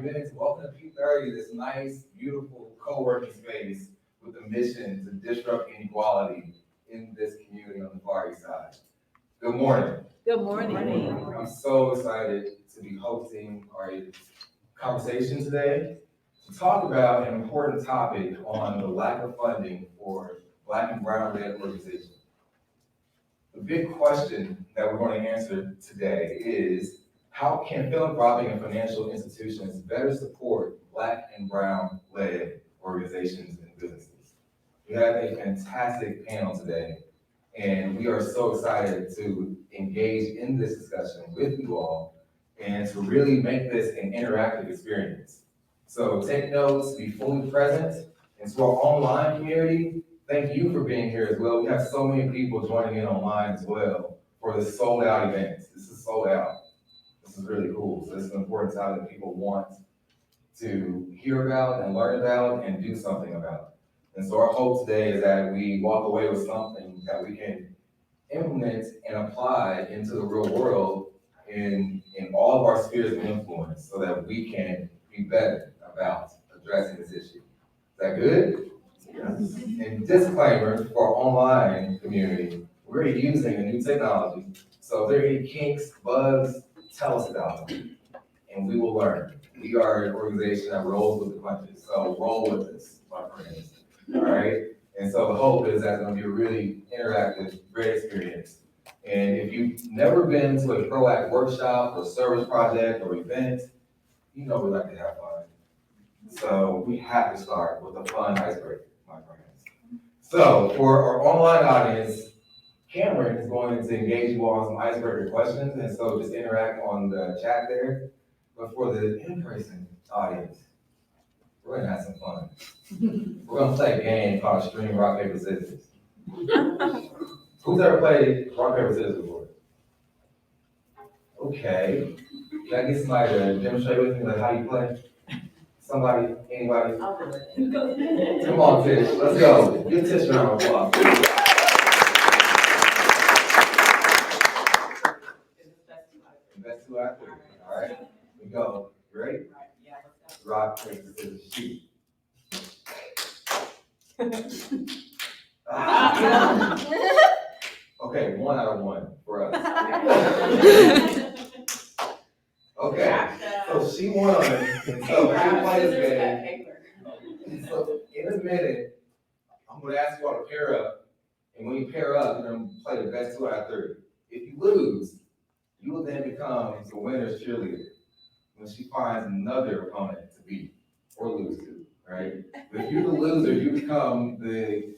minutes. Welcome to P30, this nice, beautiful co-working space with a mission to disrupt inequality in this community on the Far East Side. Good morning. Good morning. I'm so excited to be hosting our conversation today to talk about an important topic on the lack of funding for Black and Brown-led organizations. The big question that we're going to answer today is, how can philanthropic and financial institutions better support Black and Brown-led organizations and businesses? We have a fantastic panel today, and we are so excited to engage in this discussion with you all and to really make this an interactive experience. So take notes, be fully present, and to our online community, thank you for being here as well. We have so many people joining in online as well for this sold out event. This is sold out. This is really cool. So this is an important topic that people want to hear about and learn about and do something about. And so our hope today is that we walk away with something that we can implement and apply into the real world in all of our spheres of influence so that we can be better about addressing this issue. Is that good? Yes. And disclaimer for our online community, we're using a new technology. So if there are any kinks, bugs, tell us about them, and we will learn. We are an organization that rolls with the punches, so roll with us, my friends. All right? And so the hope is that it's going to be a really interactive, great experience. And if you've never been to a ProAct workshop or service project or event, you know we like to have fun. So we have to start with a fun icebreaker, my friends. So for our online audience, Cameron is going to engage you all on some icebreaker questions, and so just interact on the chat there. But for the in-person audience, we're gonna have some fun. We're gonna play a game called String Rock Paper Scissors. Who's ever played Rock Paper Scissors before? Okay. Can I get somebody to demonstrate with me like how you play? Somebody, anybody? I'll do it. Come on, Tish, let's go. Give Tish a round of applause. Best two out there. All right, we go. You ready? Yeah, let's go. Rock, paper, scissors, shoot. Ah. Okay, 1 out of 1 for us. Okay, so she won, and so we play this game. So in a minute, I'm gonna ask you all to pair up, and when you pair up, you're gonna play the best 2 out of 3. If you lose, you will then become the winner's cheerleader when she finds another opponent to beat or lose to, right? But if you're the loser, you become the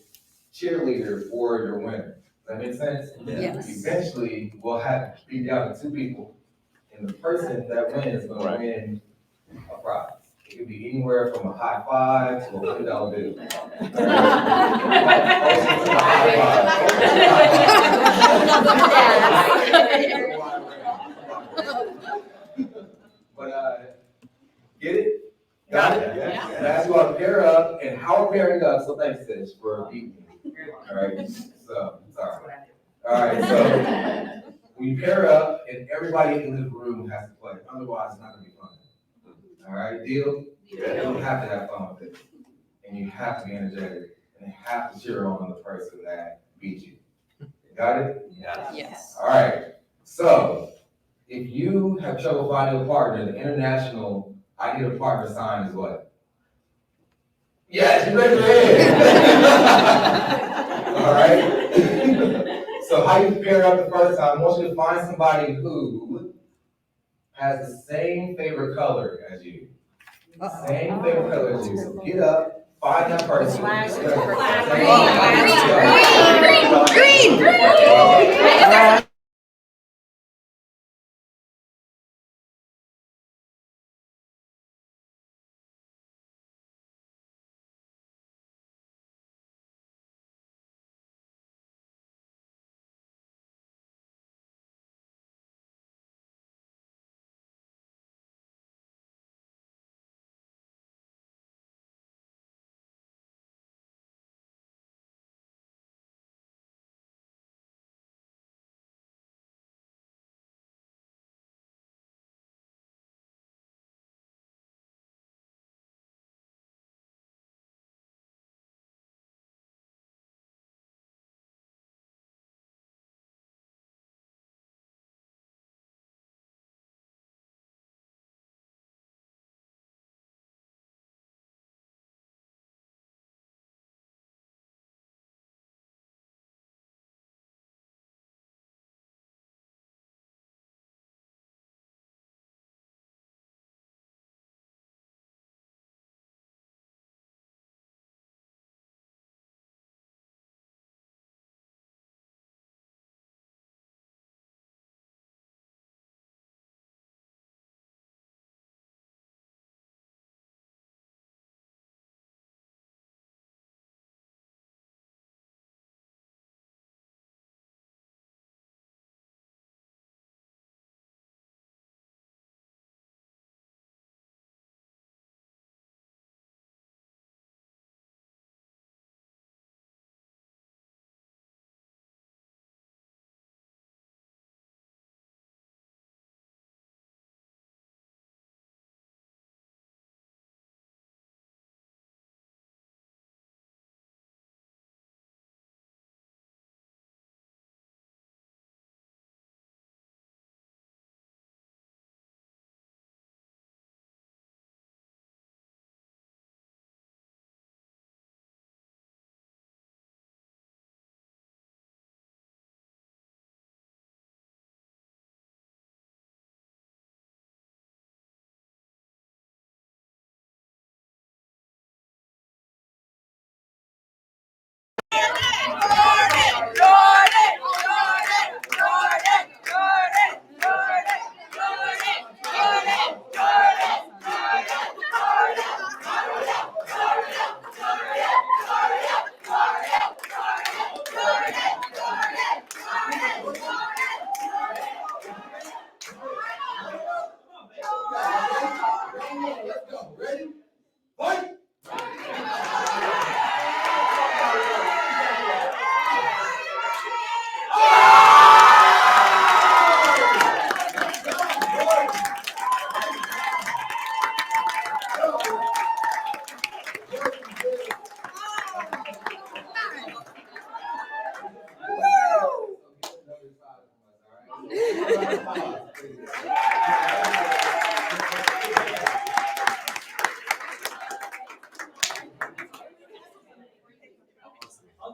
cheerleader for your winner. Does that make sense? Yes. Eventually, we'll have to be down to 2 people, and the person that wins is gonna win a prize. It could be anywhere from a high five to a $100 bill. But get it? Got it? Yeah. And as you all to pair up, and how we're pairing up, so thanks, Tish, for beating me. All right, so, sorry. All right, so when you pair up, and everybody in this room has to play, otherwise it's not gonna be fun. All right, deal? You have to have fun with it, and you have to be energetic, and you have to cheer on the person that beat you. Got it? Yes. All right, so if you have trouble finding a partner, the international I need a partner sign is what? Yes, you raised your hand. All right. So how you pair up the first time? I want you to find somebody who has the same favorite color as you. Same favorite color as you. So get up, find that person. Green.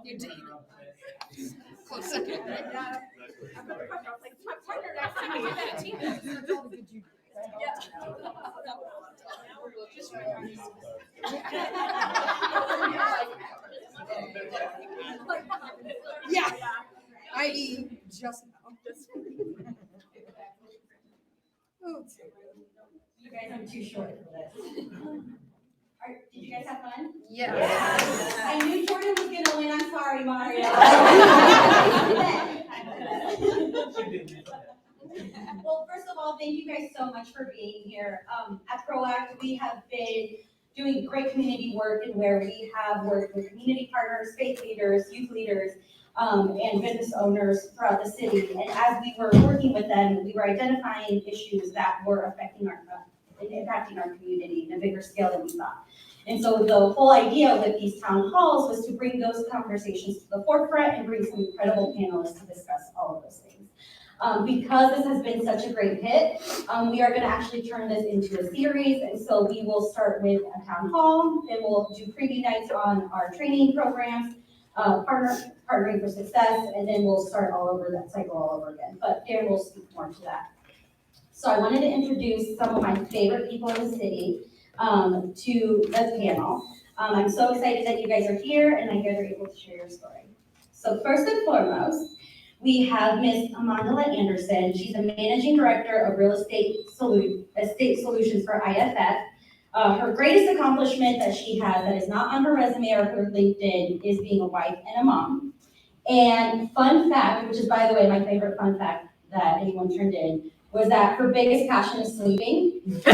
You did. Close second, right? I'm gonna come up like my partner next to me. Yeah, team. Yeah. I.e. just now. You guys are too short for this. Did you guys have fun? Yes. I knew Jordan was gonna win. I'm sorry, Mario. Well, first of all, thank you guys so much for being here. At ProAct, we have been doing great community work in where we have worked with community partners, faith leaders, youth leaders, and business owners throughout the city. And as we were working with them, we were identifying issues that were affecting and impacting our community in a bigger scale than we thought. And so the whole idea with these town halls was to bring those conversations to the forefront and bring some incredible panelists to discuss all of those things. Because this has been such a great hit, we are going to actually turn this into a series. And so we will start with a town hall, then we'll do preview nights on our training programs, partnering for success, and then we'll start all over that cycle all over again. But Darren will speak more to that. So I wanted to introduce some of my favorite people in the city to the panel. I'm so excited that you guys are here and that you guys are able to share your story. So first and foremost, we have Ms. Amanda Anderson. She's a managing director of real estate solutions for IFF. Her greatest accomplishment that she has that is not on her resume or her LinkedIn is being a wife and a mom. And fun fact, which is by the way my favorite fun fact that anyone turned in, was that her biggest passion is sleeping. Next up,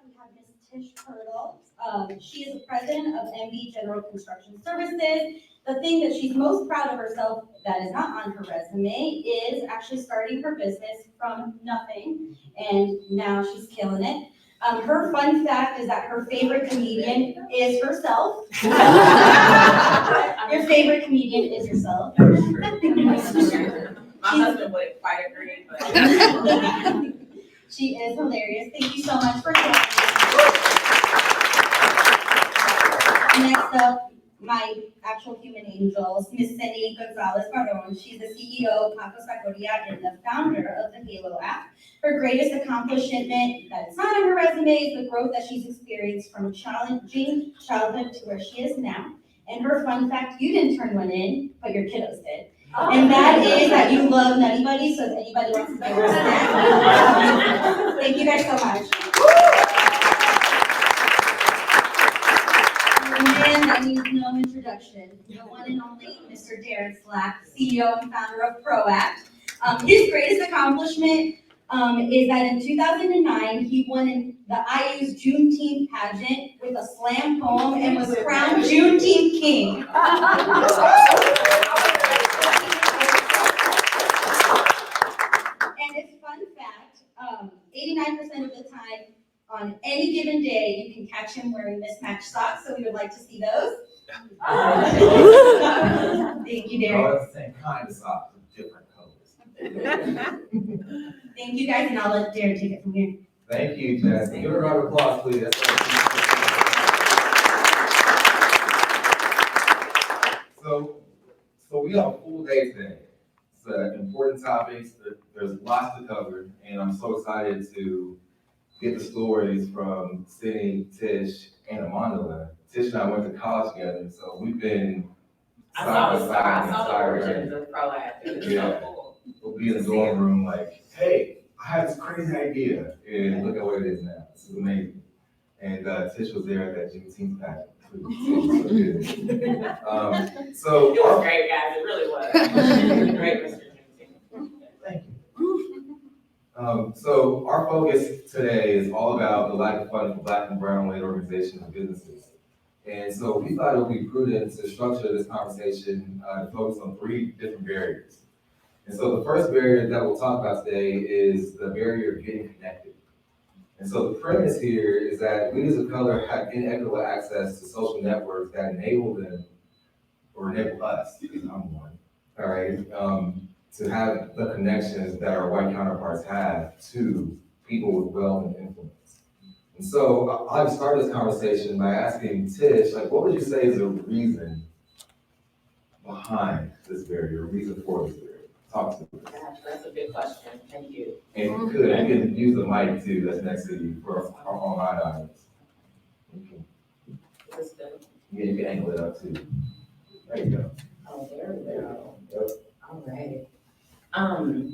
we have Ms. Tish Hurdle. She is the president of MB General Construction Services. The thing that she's most proud of herself that is not on her resume is actually starting her business from nothing, and now she's killing it. Her fun fact is that her favorite comedian is herself. Your favorite comedian is yourself. My husband would quite agree, but. She is hilarious. Thank you so much for joining us. Next up, my actual human angels, Miss Cindy Gonzalez-Baron. She's the CEO of Paco Sacoria and the founder of the Halo app. Her greatest accomplishment that is not on her resume is the growth that she's experienced from challenging childhood to where she is now. And her fun fact, you didn't turn one in, but your kiddos did. And that is that you love Nutty Buddies, so if anybody wants to give her a snack. Thank you guys so much. And that needs no introduction. The one and only Mr. Darren Slack, CEO and founder of ProAct. His greatest accomplishment is that in 2009, he won in the IU's Juneteenth pageant with a slam poem and was crowned Juneteenth King. And it's fun fact, 89% of the time, on any given day, you can catch him wearing mismatched socks, so we would like to see those. Thank you, Darren. All the same kind of socks, with different colors. Thank you guys, and I'll let Darren take it from here. Thank you, Jess. Give her a round of applause, please. So we have a full day today. It's important topics. There's lots to cover, and I'm so excited to get the stories from Cindy, Tish, and Amanda. Tish and I went to college together, so we've been I side saw by side. the origins of ProAct. It was so cool. We'll be in the dorm room like, hey, I had this crazy idea, and look at what it is now. This is amazing. And Tish was there at that Juneteenth pageant too. So It was great, guys. It really was. Great, Mr. Juneteenth. Thank you. So our focus today is all about the lack of funding for Black and brown-led organizations and businesses. And so we thought it would be prudent to structure this conversation to focus on 3 different barriers. And so the first barrier that we'll talk about today is the barrier of getting connected. And so the premise here is that leaders of color have inequitable access to social networks that enable them, or enable us, because I'm one, all right, to have the connections that our white counterparts have to people with wealth and influence. And so I'll start this conversation by asking Tish, like, what would you say is the reason behind this barrier, reason for this barrier? Talk to us. Gosh, that's a big question. Thank you. And if you could, you can use the mic too, that's next to you for our online audience. Is this good? Yeah, you can angle it up too. There you go. Oh, there we go. Yep. All right.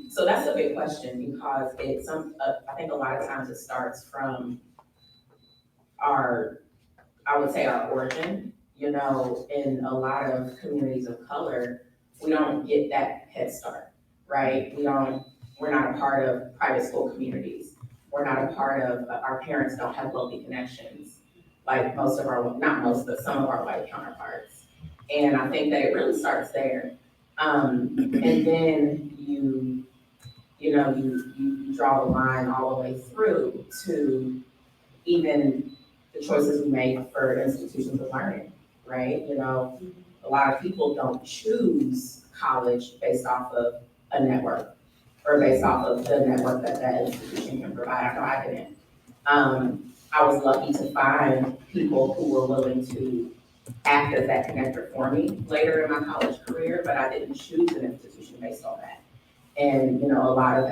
So that's a big question because it's I think a lot of times it starts from I would say our origin. You know, in a lot of communities of color, we don't get that head start, right? We're not a part of private school communities. We're not a part of, our parents don't have wealthy connections, like most of our, not most, but some of our white counterparts. And I think that it really starts there. And then you draw the line all the way through to even the choices we make for institutions of learning, right? You know, a lot of people don't choose college based off of a network or based off of the network that that institution can provide. I know I didn't. I was lucky to find people who were willing to act as that connector for me later in my college career, but I didn't choose an institution based on that. And, you know, a lot of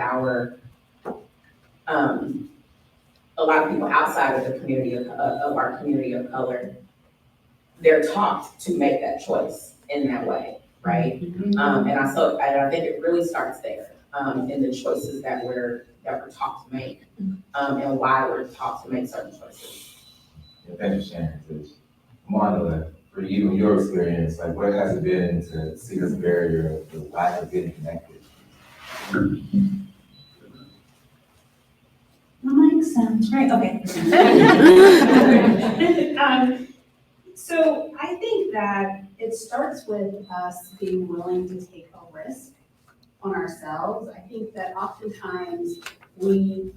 people outside of the community of our community of color, they're taught to make that choice in that way, right? And I think it really starts there, in the choices that we're taught to make, and why we're taught to make certain choices. Yeah, thanks for sharing, Tish. Marla, for you and your experience, like what has it been to see this barrier of the lack of getting connected? My mic sounds right, okay. So I think that it starts with us being willing to take a risk on ourselves. I think that oftentimes we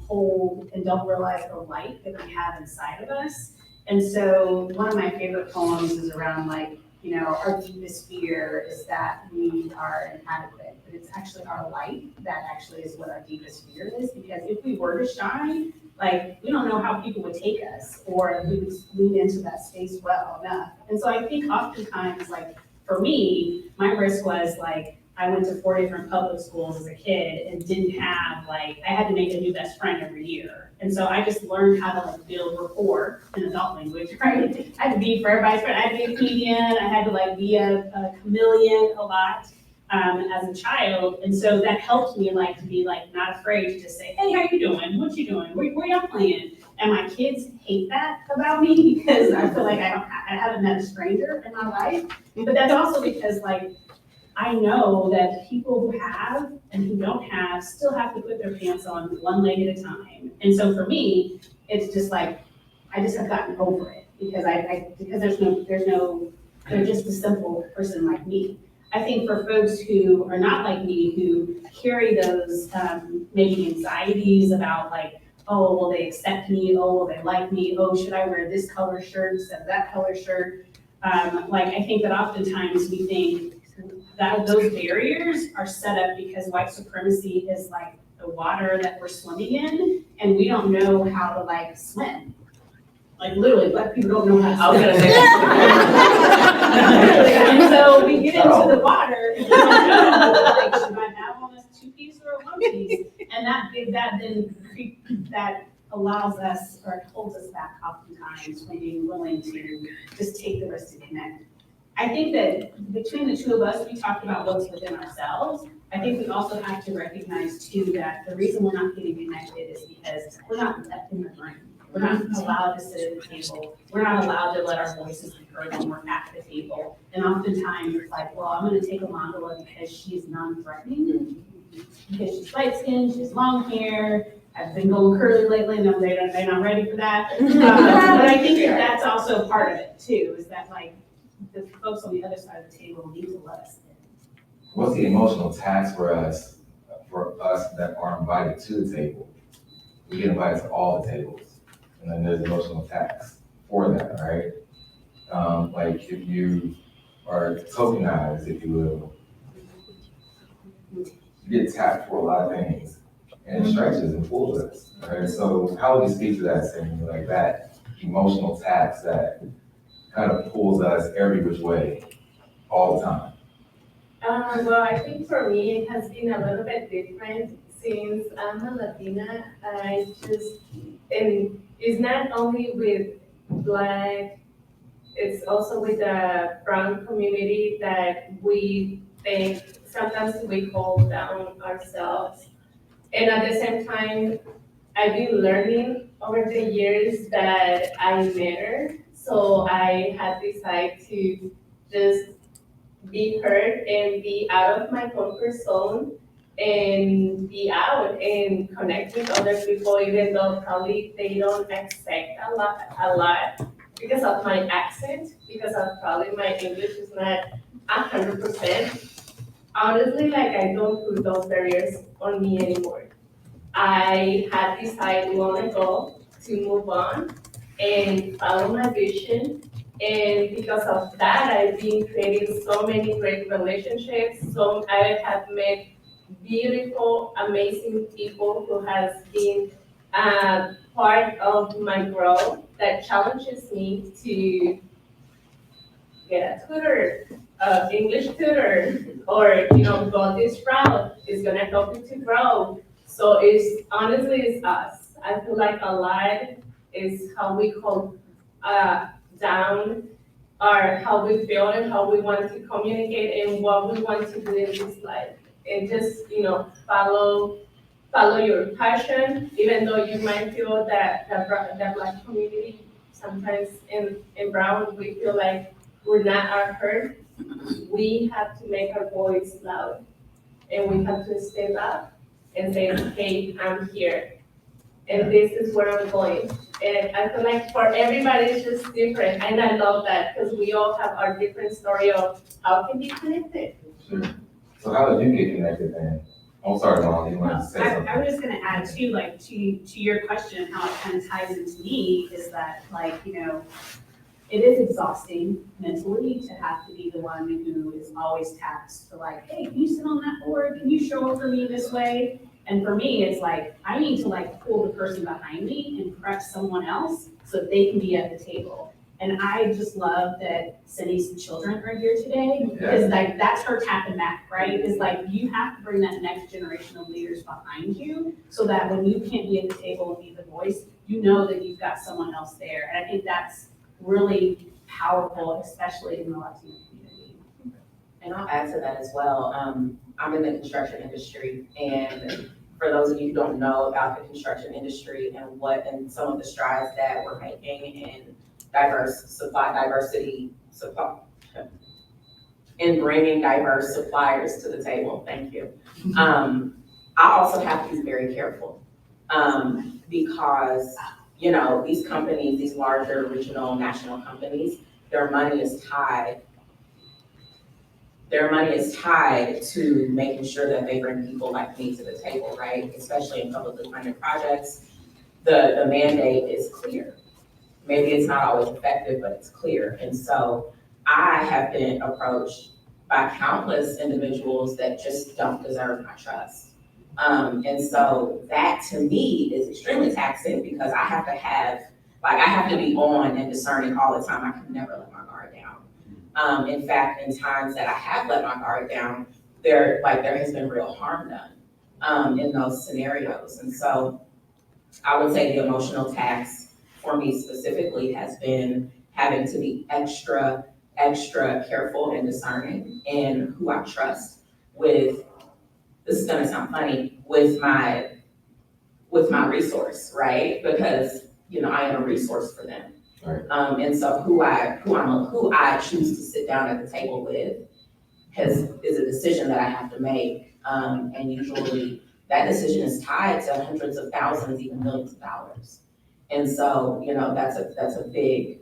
hold and don't realize the light that we have inside of us. And so one of my favorite poems is around like, you know, our deepest fear is that we are inadequate, but it's actually our light that actually is what our deepest fear is, because if we were to shine, like, we don't know how people would take us or if we would lean into that space well enough. And so I think oftentimes, like, for me, my risk was like, I went to 4 different public schools as a kid and didn't have, like, I had to make a new best friend every year. And so I just learned how to like build rapport in adult language, right? I had to be for everybody's friend. I had to be a comedian. I had to like be a chameleon a lot as a child. And so that helped me like to be like not afraid to just say, hey, how you doing? What you doing? Where y'all playing? And my kids hate that about me because I feel like I haven't met a stranger in my life. But that's also because like, I know that people who have and who don't have still have to put their pants on one leg at a time. And so for me, it's just like, I just have gotten over it because because they're just a simple person like me. I think for folks who are not like me, who carry those maybe anxieties about like, oh, will they accept me? Oh, will they like me? Oh, should I wear this color shirt instead of that color shirt? Like, I think that oftentimes we think that those barriers are set up because white supremacy is like the water that we're swimming in, and we don't know how to like swim. Like literally, black people don't know how to swim. I was gonna say that. And so we get into the water and we don't know, like, should I have on this 2-piece or a 1-piece? And that allows us or holds us back oftentimes from being willing to just take the risk to connect. I think that between the two of us, we talked about what's within ourselves. I think we also have to recognize too that the reason we're not getting connected is because we're not left in the room. We're not allowed to sit at the table. We're not allowed to let our voices be heard when we're at the table. And oftentimes it's like, well, I'm gonna take Alondra because she's non-threatening, because she's light skinned, she has long hair. I've been going curly lately, no, they're not ready for that. But I think that that's also part of it too, is that like, the folks on the other side of the table need to let us in. What's the emotional tax for us that are invited to the table? We get invited to all the tables, and then there's emotional tax for that, right? Like if you are tokenized, if you will, you get tapped for a lot of things, and it stretches and pulls us. Right? So how would you speak to that, Cindy? Like that emotional tax that kind of pulls us every which way all the time. Well, I think for me, it has been a little bit different since I'm a Latina. And it's not only with Black, it's also with the brown community that we think sometimes we hold down ourselves. And at the same time, I've been learning over the years that I matter. So I had decided to just be heard and be out of my comfort zone and be out and connect with other people, even though probably they don't expect a lot because of my accent, because of probably my English is not 100%. Honestly, like I don't put those barriers on me anymore. I had decided long ago to move on and follow my vision. And because of that, I've been creating so many great relationships. So I have met beautiful, amazing people who has been part of my growth that challenges me to get a tutor, English tutor, or go this route. It's gonna help you to grow. So it's honestly it's us. I feel like a lot is how we hold down or how we feel and how we want to communicate and what we want to do in this life. And just follow your passion, even though you might feel that the Black community sometimes in Brown we feel like we're not heard. We have to make our voice loud and we have to step up and say, hey, I'm here and this is where I'm going. And I feel like for everybody it's just different and I love that because we all have our different story of how can be connected. Sure. So how did you get connected then? I'm sorry, Mom, you wanted to say something. I was just gonna add too, like, to your question, how it kind of ties into me is that, like, it is exhausting mentally to have to be the one who is always tasked to like, hey, can you sit on that board? Can you show up for me this way? And for me, it's like, I need to like pull the person behind me and prep someone else so that they can be at the table. And I just love that Cindy's children are here today because like that's her tapping back, right? It's like you have to bring that next generation of leaders behind you so that when you can't be at the table and be the voice, you know that you've got someone else there. And I think that's really powerful, especially in the Latino community. And I'll add to that as well. I'm in the construction industry, and for those of you who don't know about the construction industry and some of the strides that we're making in in bringing diverse suppliers to the table. Thank you. I also have to be very careful because these companies, these larger regional national companies, their money is tied to making sure that they bring people like me to the table, right? Especially in publicly funded projects, the mandate is clear. Maybe it's not always effective, but it's clear. And so I have been approached by countless individuals that just don't deserve my trust. And so that to me is extremely taxing because I have to be on and discerning all the time. I can never let my guard down. In fact, in times that I have let my guard down, there has been real harm done in those scenarios. And so I would say the emotional tax for me specifically has been having to be extra careful and discerning in who I trust with, this is gonna sound funny, with my resource, right? Because, I am a resource for them. Right. And so who I choose to sit down at the table with is a decision that I have to make. And usually that decision is tied to hundreds of thousands, even millions of dollars. And so, that's a big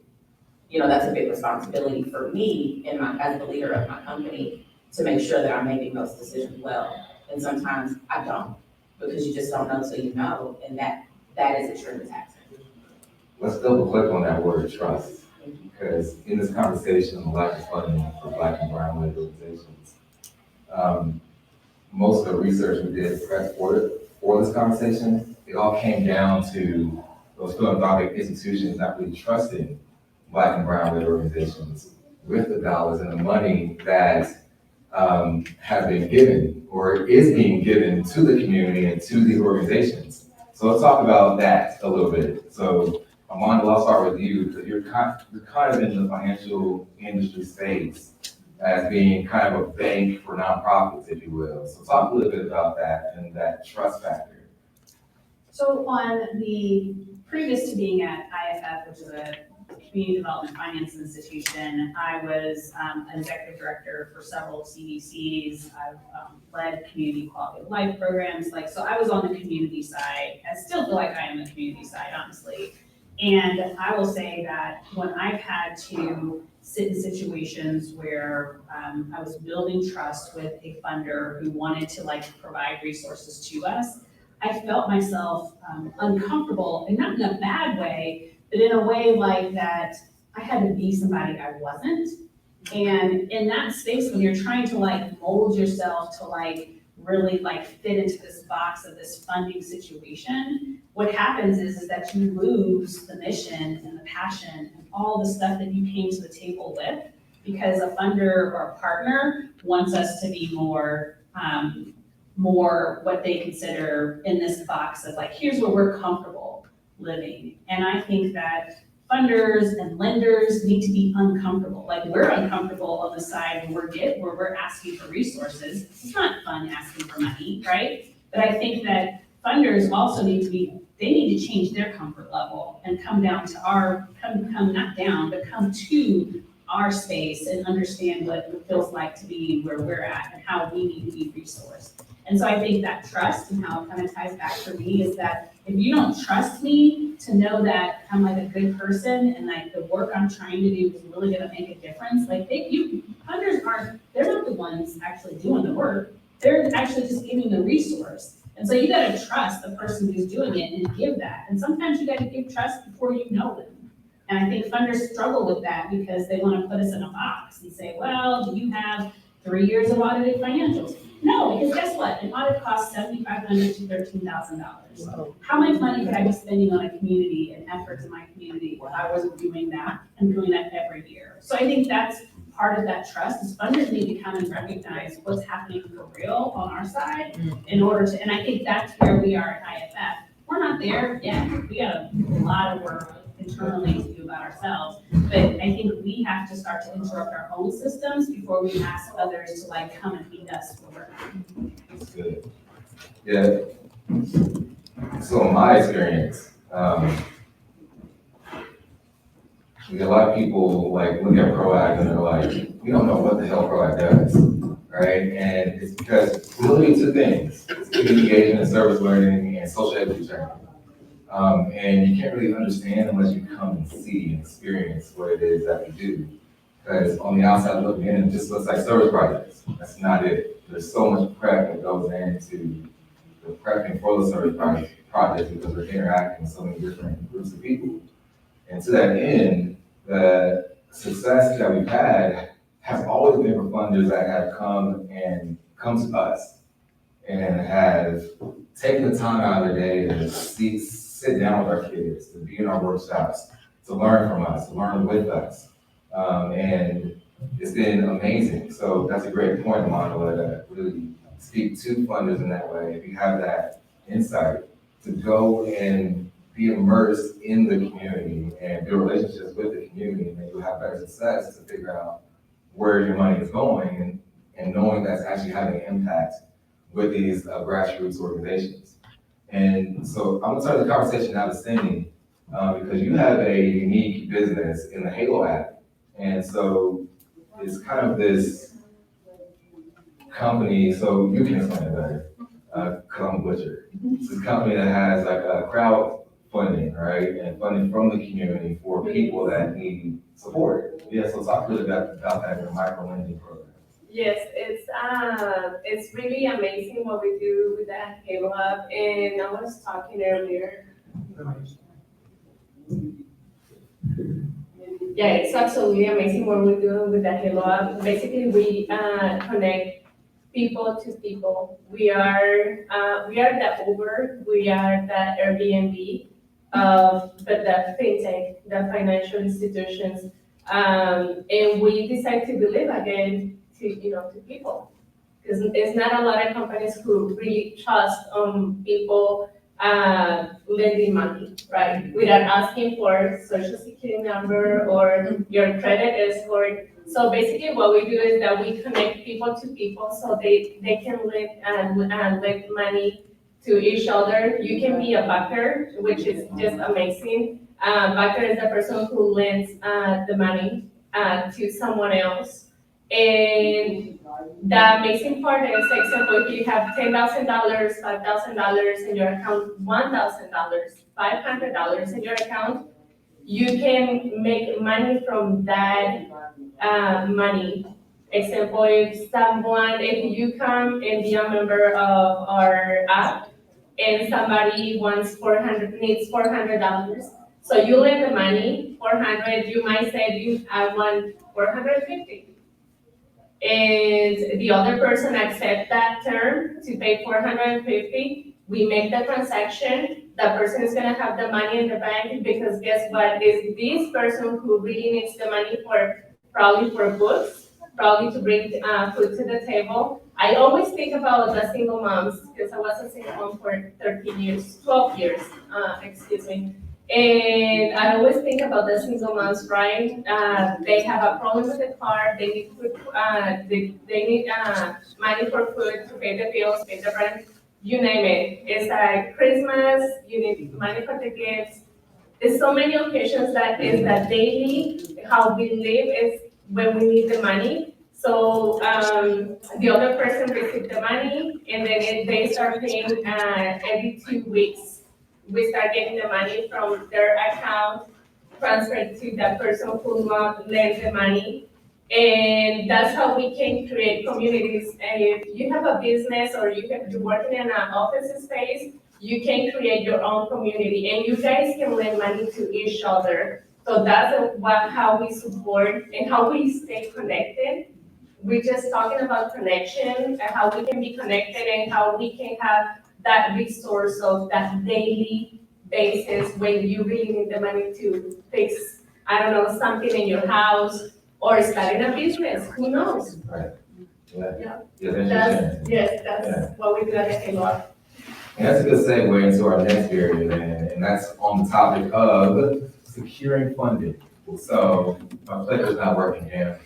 responsibility for me as the leader of my company to make sure that I'm making those decisions well. And sometimes I don't, because you just don't know till you know, and that is extremely taxing. Let's double click on that word trust, because in this conversation on lack of funding for Black and brown led organizations, most of the research we did prep for this conversation, it all came down to those philanthropic institutions not really trusting Black and brown-led organizations with the dollars and the money that has been given or is being given to the community and to these organizations. So let's talk about that a little bit. So Amanda, I'll start with you because you're kind of in the financial industry space as being kind of a bank for nonprofits, if you will. So talk a little bit about that and that trust factor. So on the, previous to being at IFF, which is a community development finance institution, I was an executive director for several CDCs. I've led community quality of life programs. So I was on the community side. I still feel like I am the community side, honestly. And I will say that when I've had to sit in situations where I was building trust with a funder who wanted to provide resources to us, I felt myself uncomfortable, and not in a bad way, but in a way like that I had to be somebody I wasn't. And in that space, when you're trying to mold yourself to really fit into this box of this funding situation, what happens is that you lose the mission and the passion and all the stuff that you came to the table with, because a funder or a partner wants us to be more what they consider in this box of here's where we're comfortable living. And I think that funders and lenders need to be uncomfortable. We're uncomfortable on the side where we're asking for resources. It's not fun asking for money, right? But I think that funders also need to change their comfort level and come not down, but come to our space and understand what it feels like to be where we're at and how we need to be resourced. And so I think that trust and how it kind of ties back for me is that if you don't trust me to know that I'm a good person and the work I'm trying to do is really gonna make a difference, funders they're not the ones actually doing the work. They're actually just giving the resource. And so you gotta trust the person who's doing it and give that. And sometimes you gotta give trust before you know them. And I think funders struggle with that because they wanna put us in a box and say, well, do you have 3 years of audited financials? No, because guess what? An audit costs $7,500 to $13,000. Wow. How much money could I be spending on a community and efforts in my community if I wasn't doing that and doing that every year? So I think that's part of that trust is funders need to come and recognize what's happening for real on our side in order to, and I think that's where we are at IFF. We're not there yet. We got a lot of work internally to do about ourselves, but I think we have to start to interrupt our own systems before we ask others to come and meet us where we're at. That's good. Yeah. So in my experience, we get a lot of people look at PROACT and they're like, we don't know what the hell PROACT does, right? And it's because we look at two things: it's community engagement and service learning and social equity training. And you can't really understand unless you come and see and experience what it is that we do. Because on the outside looking in, it just looks like service projects. That's not it. There's so much prep that goes into the prepping for the service projects because we're interacting with so many different groups of people. And to that end, the success that we've had has always been for funders that have come to us and have taken the time out of their day to sit down with our kids, to be in our workshops, to learn from us, to learn with us. And it's been amazing. So that's a great point, Monala, to really speak to funders in that way. If you have that insight to go and be immersed in the community and build relationships with the community, then you'll have better success to figure out where your money is going and knowing that's actually having an impact with these grassroots organizations. And so I'm gonna turn the conversation now to Cindy, because you have a unique business in the Halo app. And so it's kind of this company, so you can explain it better, because I'm a butcher. It's this company that has a crowdfunding, right? And funding from the community for people that need support. Yeah, so talk a little bit about that in the micro lending program. Yes, it's really amazing what we do with that Halo Hub, and I was talking earlier. Yeah, it's absolutely amazing what we're doing with that Halo Hub. Basically, we connect people to people. We are the Uber, we are the Airbnb of the fintech, the financial institutions. And we decide to believe again to people. Because there's not a lot of companies who really trust people lending money, right? Without asking for social security number or your credit score. So basically what we do is that we connect people to people so they can lend money to each other. You can be a backer, which is just amazing. Backer is the person who lends the money to someone else. And the amazing part is, for example, if you have $10,000, $5,000 in your account, $1,000, $500 in your account, you can make money from that money. Example, if you come and be a member of our app, and somebody needs $400, so you lend the money, 400, you might say, I want 450. And the other person accept that term to pay 450, we make the transaction, that person is gonna have the money in the bank, because guess what, is this person who really needs the money probably for books, probably to bring food to the table. I always think about the single moms, because I was a single mom for 12 years, excuse me. And I always think about the single moms, right? They have a problem with the car, they need food, they need money for food, to pay the bills, pay the rent, you name it. It's like Christmas, you need money for the gifts. There's so many occasions that is that daily, how we live is when we need the money. So the other person receives the money, and then they start paying every 2 weeks. We start getting the money from their account, transferred to the person who lent the money. And that's how we can create communities. And if you have a business or you're working in an office space, you can create your own community, and you guys can lend money to each other. So that's how we support and how we stay connected. We're just talking about connection and how we can be connected and how we can have that resource of that daily basis when you really need the money to fix, I don't know, something in your house or starting a business, who knows? Right. Yeah. Yeah. Yeah, That's what we do at the K-Law. And that's a good segue into our next area, man, and that's on the topic of securing funding. So my clicker's not working here.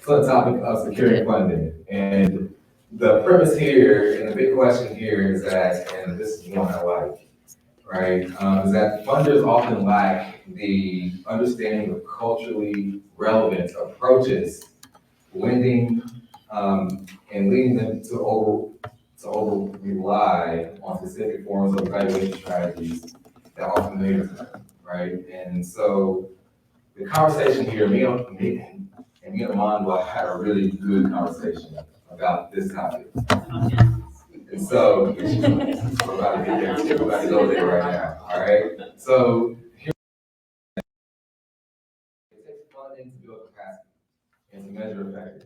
So the topic of securing funding, and the premise here, and the big question here is that, and this is one I like, right, is that funders often lack the understanding of culturally relevant approaches, lending, and leading them to over rely on specific forms of evaluation strategies that are familiar to them, right? And so the conversation here, me and Amanda had a really good conversation about this topic. And so, we're about to get there too, we're about to go there right now, all right? So, here, it takes funding to build capacity and to measure effectiveness.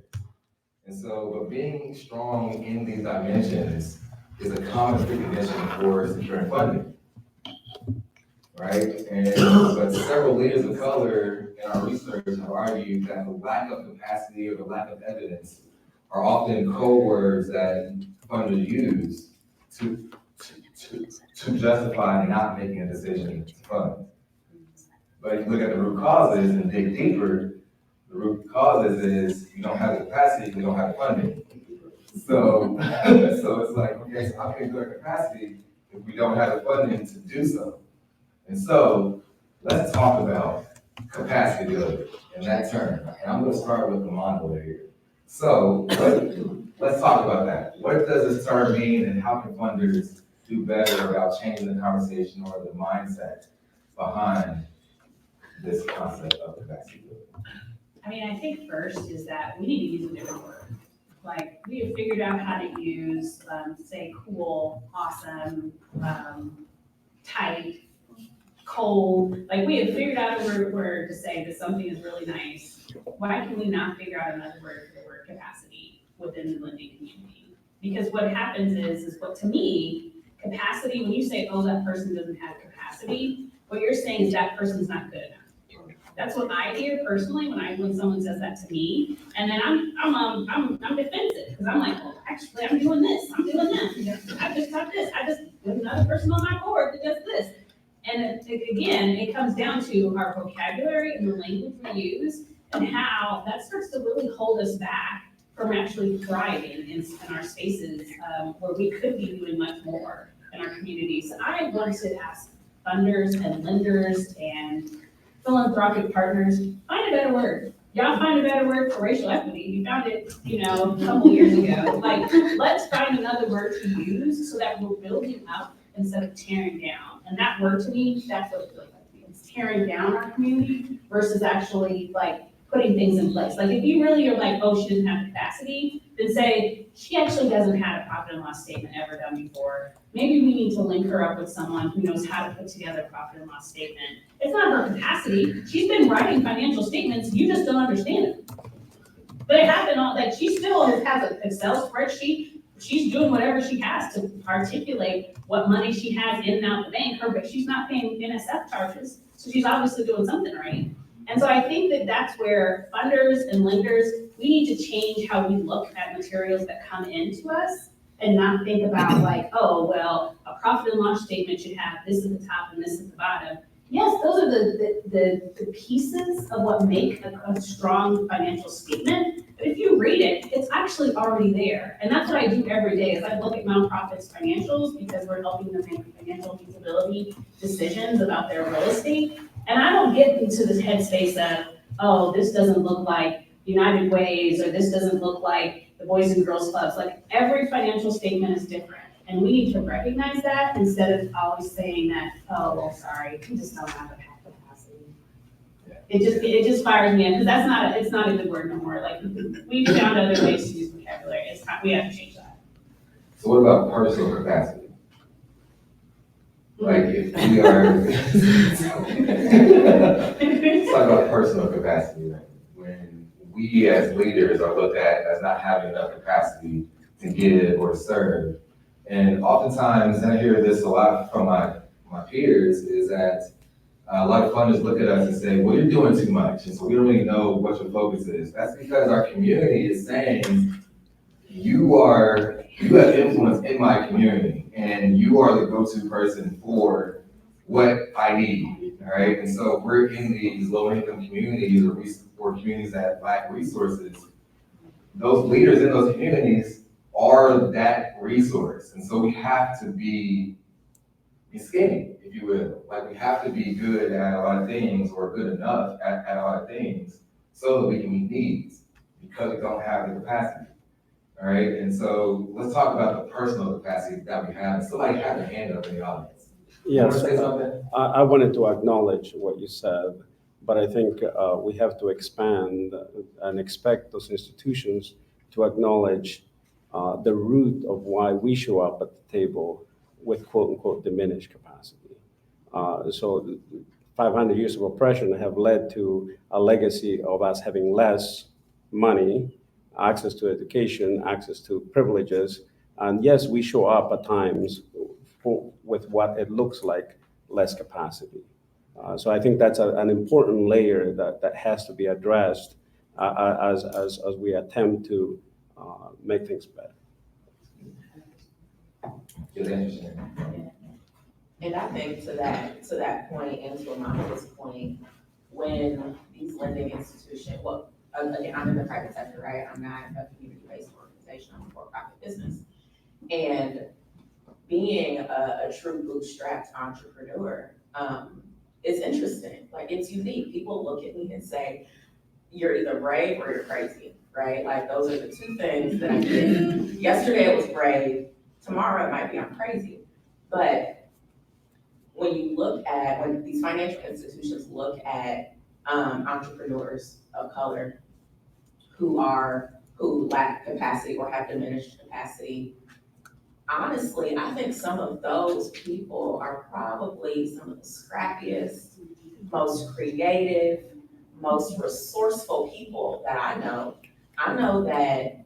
And so, but being strong in these dimensions is a common precondition for securing funding, right? And but several leaders of color in our research have argued that the lack of capacity or the lack of evidence are often code words that funders use to justify not making a decision to fund. But if you look at the root causes and dig deeper, the root causes is you don't have the capacity, you don't have the funding. So, so it's like, okay, so how can we build capacity if we don't have the funding to do so? And so, let's talk about capacity building in that term. And I'm gonna start with the monologue here. So, let's talk about that. What does this term mean, and how can funders do better about changing the conversation or the mindset behind this concept of capacity building? I mean, I think first is that we need to use a different word. Like, we have figured out how to use, say, cool, awesome, tight, cold. Like, we have figured out a word to say that something is really nice. why can we not figure out another word for the word capacity within the lending community? Because what happens is what to me, capacity, when you say, oh, that person doesn't have capacity, what you're saying is that person's not good enough. That's what I hear personally when someone says that to me, and then I'm defensive because I'm like, well, actually, I'm doing this, I'm doing that. I just got this. I just put another person on my board that does this. And again, it comes down to our vocabulary and the language we use, and how that starts to really hold us back from actually thriving in our spaces where we could be doing much more in our communities. I want to ask funders and lenders and philanthropic partners, find a better word. Y'all find a better word for racial equity. You found it, a couple years ago. Like, let's find another word to use so that we're building up instead of tearing down. And that word to me, that's what it feels like to me. It's tearing down our community versus actually like putting things in place. Like if you really are like, oh, she doesn't have capacity, then say, she actually doesn't have a profit and loss statement ever done before. Maybe we need to link her up with someone who knows how to put together a profit and loss statement. It's not her capacity. She's been writing financial statements, you just don't understand it. But it happened like she still has an Excel spreadsheet. She's doing whatever she has to articulate what money she has in and out the bank, but she's not paying NSF charges. So she's obviously doing something right. And so I think that that's where funders and lenders, we need to change how we look at materials that come into us and not think about like, oh, well, a profit and loss statement should have this at the top and this at the bottom. Yes, those are the pieces of what make a strong financial statement. But if you read it, it's actually already there. And that's what I do every day is I look at nonprofits' financials because we're helping them make financial feasibility decisions about their real estate. And I don't get into this headspace of, oh, this doesn't look like United Ways, or this doesn't look like the Boys and Girls Clubs. Like every financial statement is different. And we need to recognize that instead of always saying that, oh, well, sorry, we just don't have the capacity. It just fires me in, because it's not a good word no more. Like we've found other ways to use vocabulary. We have to change that. So what about personal capacity? Like if we are, let's talk about personal capacity. Right? When we as leaders are looked at as not having enough capacity to give or serve, and oftentimes, and I hear this a lot from my peers, is that a lot of funders look at us and say, well, you're doing too much, and so we don't really know what your focus is. That's because our community is saying, you have influence in my community, and you are the go-to person for what I need, all right? And so we're in these low-income communities or communities that lack resources. Those leaders in those communities are that resource. And so we have to be skinny, if you will. Like we have to be good at a lot of things or good enough at a lot of things so that we can meet needs because we don't have the capacity. All right, and so let's talk about the personal capacity that we have. Somebody had their hand up in the audience. You want Yes, to say something? I wanted to acknowledge what you said, but I think we have to expand and expect those institutions to acknowledge the root of why we show up at the table with quote unquote diminished capacity. So 500 years of oppression have led to a legacy of us having less money, access to education, access to privileges. And yes, we show up at times with what it looks like less capacity. So I think that's an important layer that has to be addressed as we attempt to make things better. It's interesting. And I think to that point, and to Amanda's point, when these lending institutions, well, again, I'm in the private sector, right? I'm not a community-based organization, I'm a for-profit business. And being a true bootstrapped entrepreneur, it's interesting, like it's unique. People look at me and say, you're either brave or you're crazy, right? Like those are the two things that I did. Yesterday it was brave, tomorrow it might be I'm crazy. But when these financial institutions look at entrepreneurs of color who lack capacity or have diminished capacity, honestly, I think some of those people are probably some of the scrappiest, most creative, most resourceful people that I know that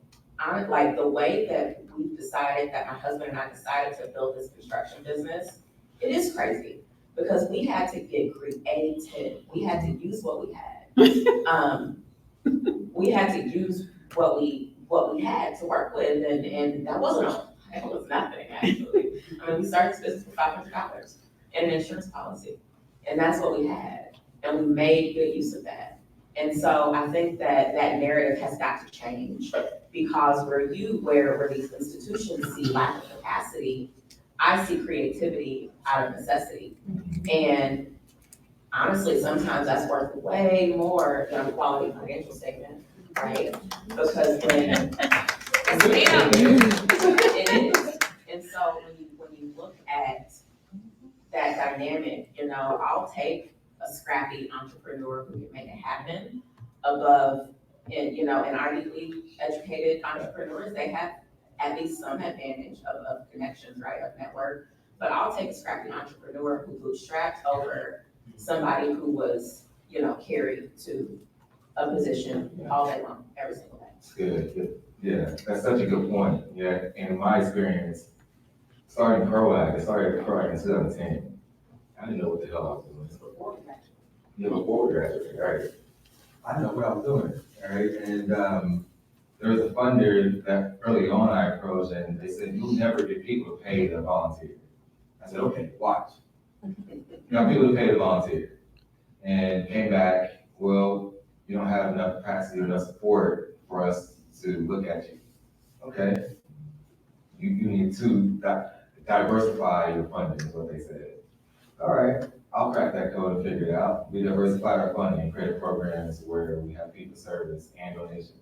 like the way that we've decided, that my husband and I decided to build this construction business, it is crazy because we had to get creative. We had to use what we had. We had to use what we had to work with, and that was nothing actually. I mean, we started this business with $500 and an insurance policy, and that's what we had, and we made good use of that. And so I think that that narrative has got to change because where these institutions see lack of capacity, I see creativity out of necessity. And honestly, sometimes that's worth way more than a quality financial statement, right? Because when it is. And so when you look at that dynamic, I'll take a scrappy entrepreneur who can make it happen above, and Ivy League educated entrepreneurs, they have at least some advantage of connections, right, of network. But I'll take a scrappy entrepreneur who bootstrapped over somebody who was, carried to a position all day long, every single day. It's good. Yeah, that's such a good point. Yeah, and in my experience, I started ProAct in 2010. I didn't know what the hell I was doing. Before we graduated, right? I didn't know what I was doing, all right? And there was a funder that early on I approached, and they said, "You'll never get people to pay to volunteer." I said, "Okay, watch. You got people to pay to volunteer." And came back, "Well, you don't have enough capacity or enough support for us to look at you." Okay, you need to diversify your funding, is what they said. All right, I'll crack that code and figure it out. We diversified our funding, created programs where we have fee for service and donations.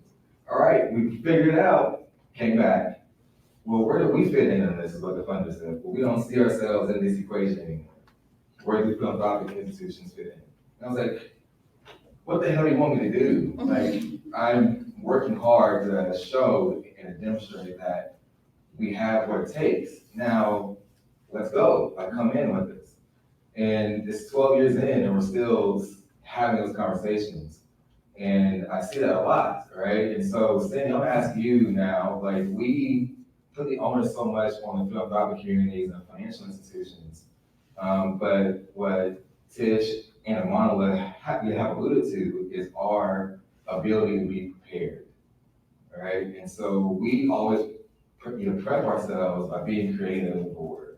All right, we figured it out, came back. Well, where do we fit in this is what the funder said. Well, we don't see ourselves in this equation anymore. Where do philanthropic institutions fit in? And I was like, what the hell do you want me to do? Like, I'm working hard to show and demonstrate that we have what it takes. Now, let's go. Like, come in with this. And it's 12 years in, and we're still having those conversations. And I see that a lot, right? And so, Cindy, I'm gonna ask you now, like, we put the onus so much on the philanthropic communities and financial institutions. But what Tish and Amanala have alluded to is our ability to be prepared, right? And so we always prep ourselves by being creative and bored,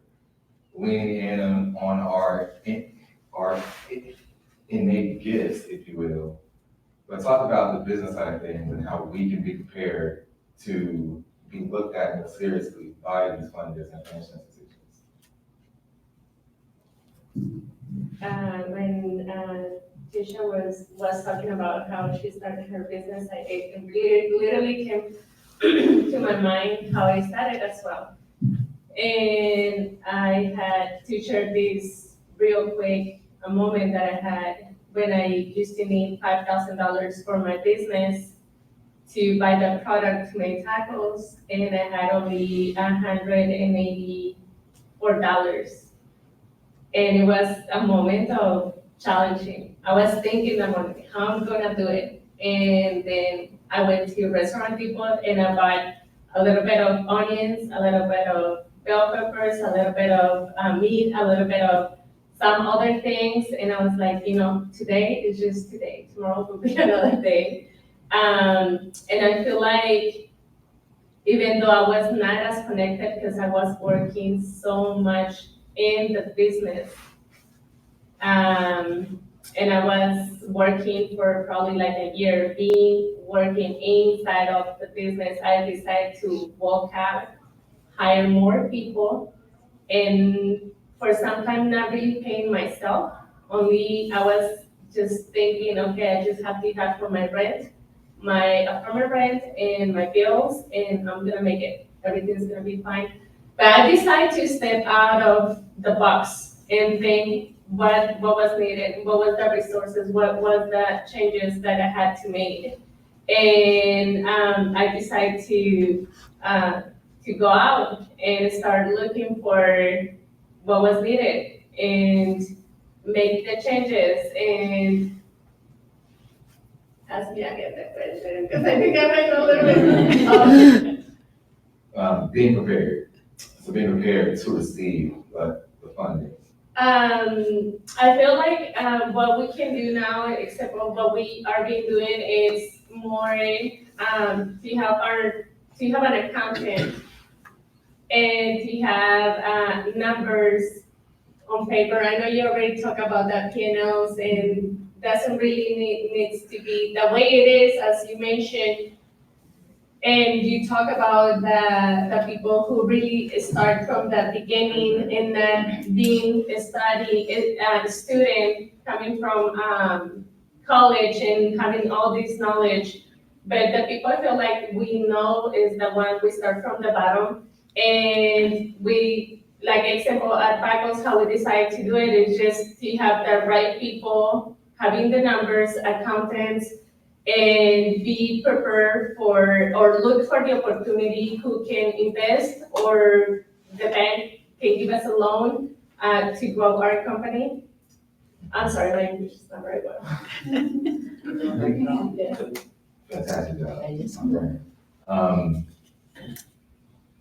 leaning in on our innate gifts, if you will. But talk about the business side of things and how we can be prepared to be looked at more seriously by these funders and financial institutions. When Tisha was talking about how she started her business, it literally came to my mind how I started as well. And I had to share this real quick, a moment that I had when I used to need $5,000 for my business to buy the product to make tacos, and I had only $184. And it was a moment of challenging. I was thinking about how I'm gonna do it. And then I went to Restaurant Depot and I bought a little bit of onions, a little bit of bell peppers, a little bit of meat, a little bit of some other things. And I was like, today is just today. Tomorrow will be another day. And I feel like even though I was not as connected because I was working so much in the business, and I was working for probably like a year, working inside of the business, I decided to walk out, hire more people, and for some time not really paying myself. Only I was just thinking, okay, I just have to have for my rent, my apartment rent and my bills, and I'm gonna make it. Everything's gonna be fine. But I decided to step out of the box and think what was needed, what was the resources, what was the changes that I had to make. And I decided to go out and start looking for what was needed and make the changes. And ask me again the question, because I think I might know a little bit. Being prepared, so being prepared to receive the funding. I feel like what we can do now, except for what we are being doing, is more to have an accountant and to have numbers on paper. I know you already talked about that P&Ls, and doesn't really needs to be the way it is, as you mentioned. And you talk about the people who really start from the beginning and then being a student coming from college and having all this knowledge. But the people I feel like we know is the one we start from the bottom. And we, like example at Bacos, how we decide to do it is just to have the right people, having the numbers, accountants, and be prepared for, or look for the opportunity who can invest, or the bank can give us a loan to grow our company. I'm sorry, my English is not very well. Fantastic job.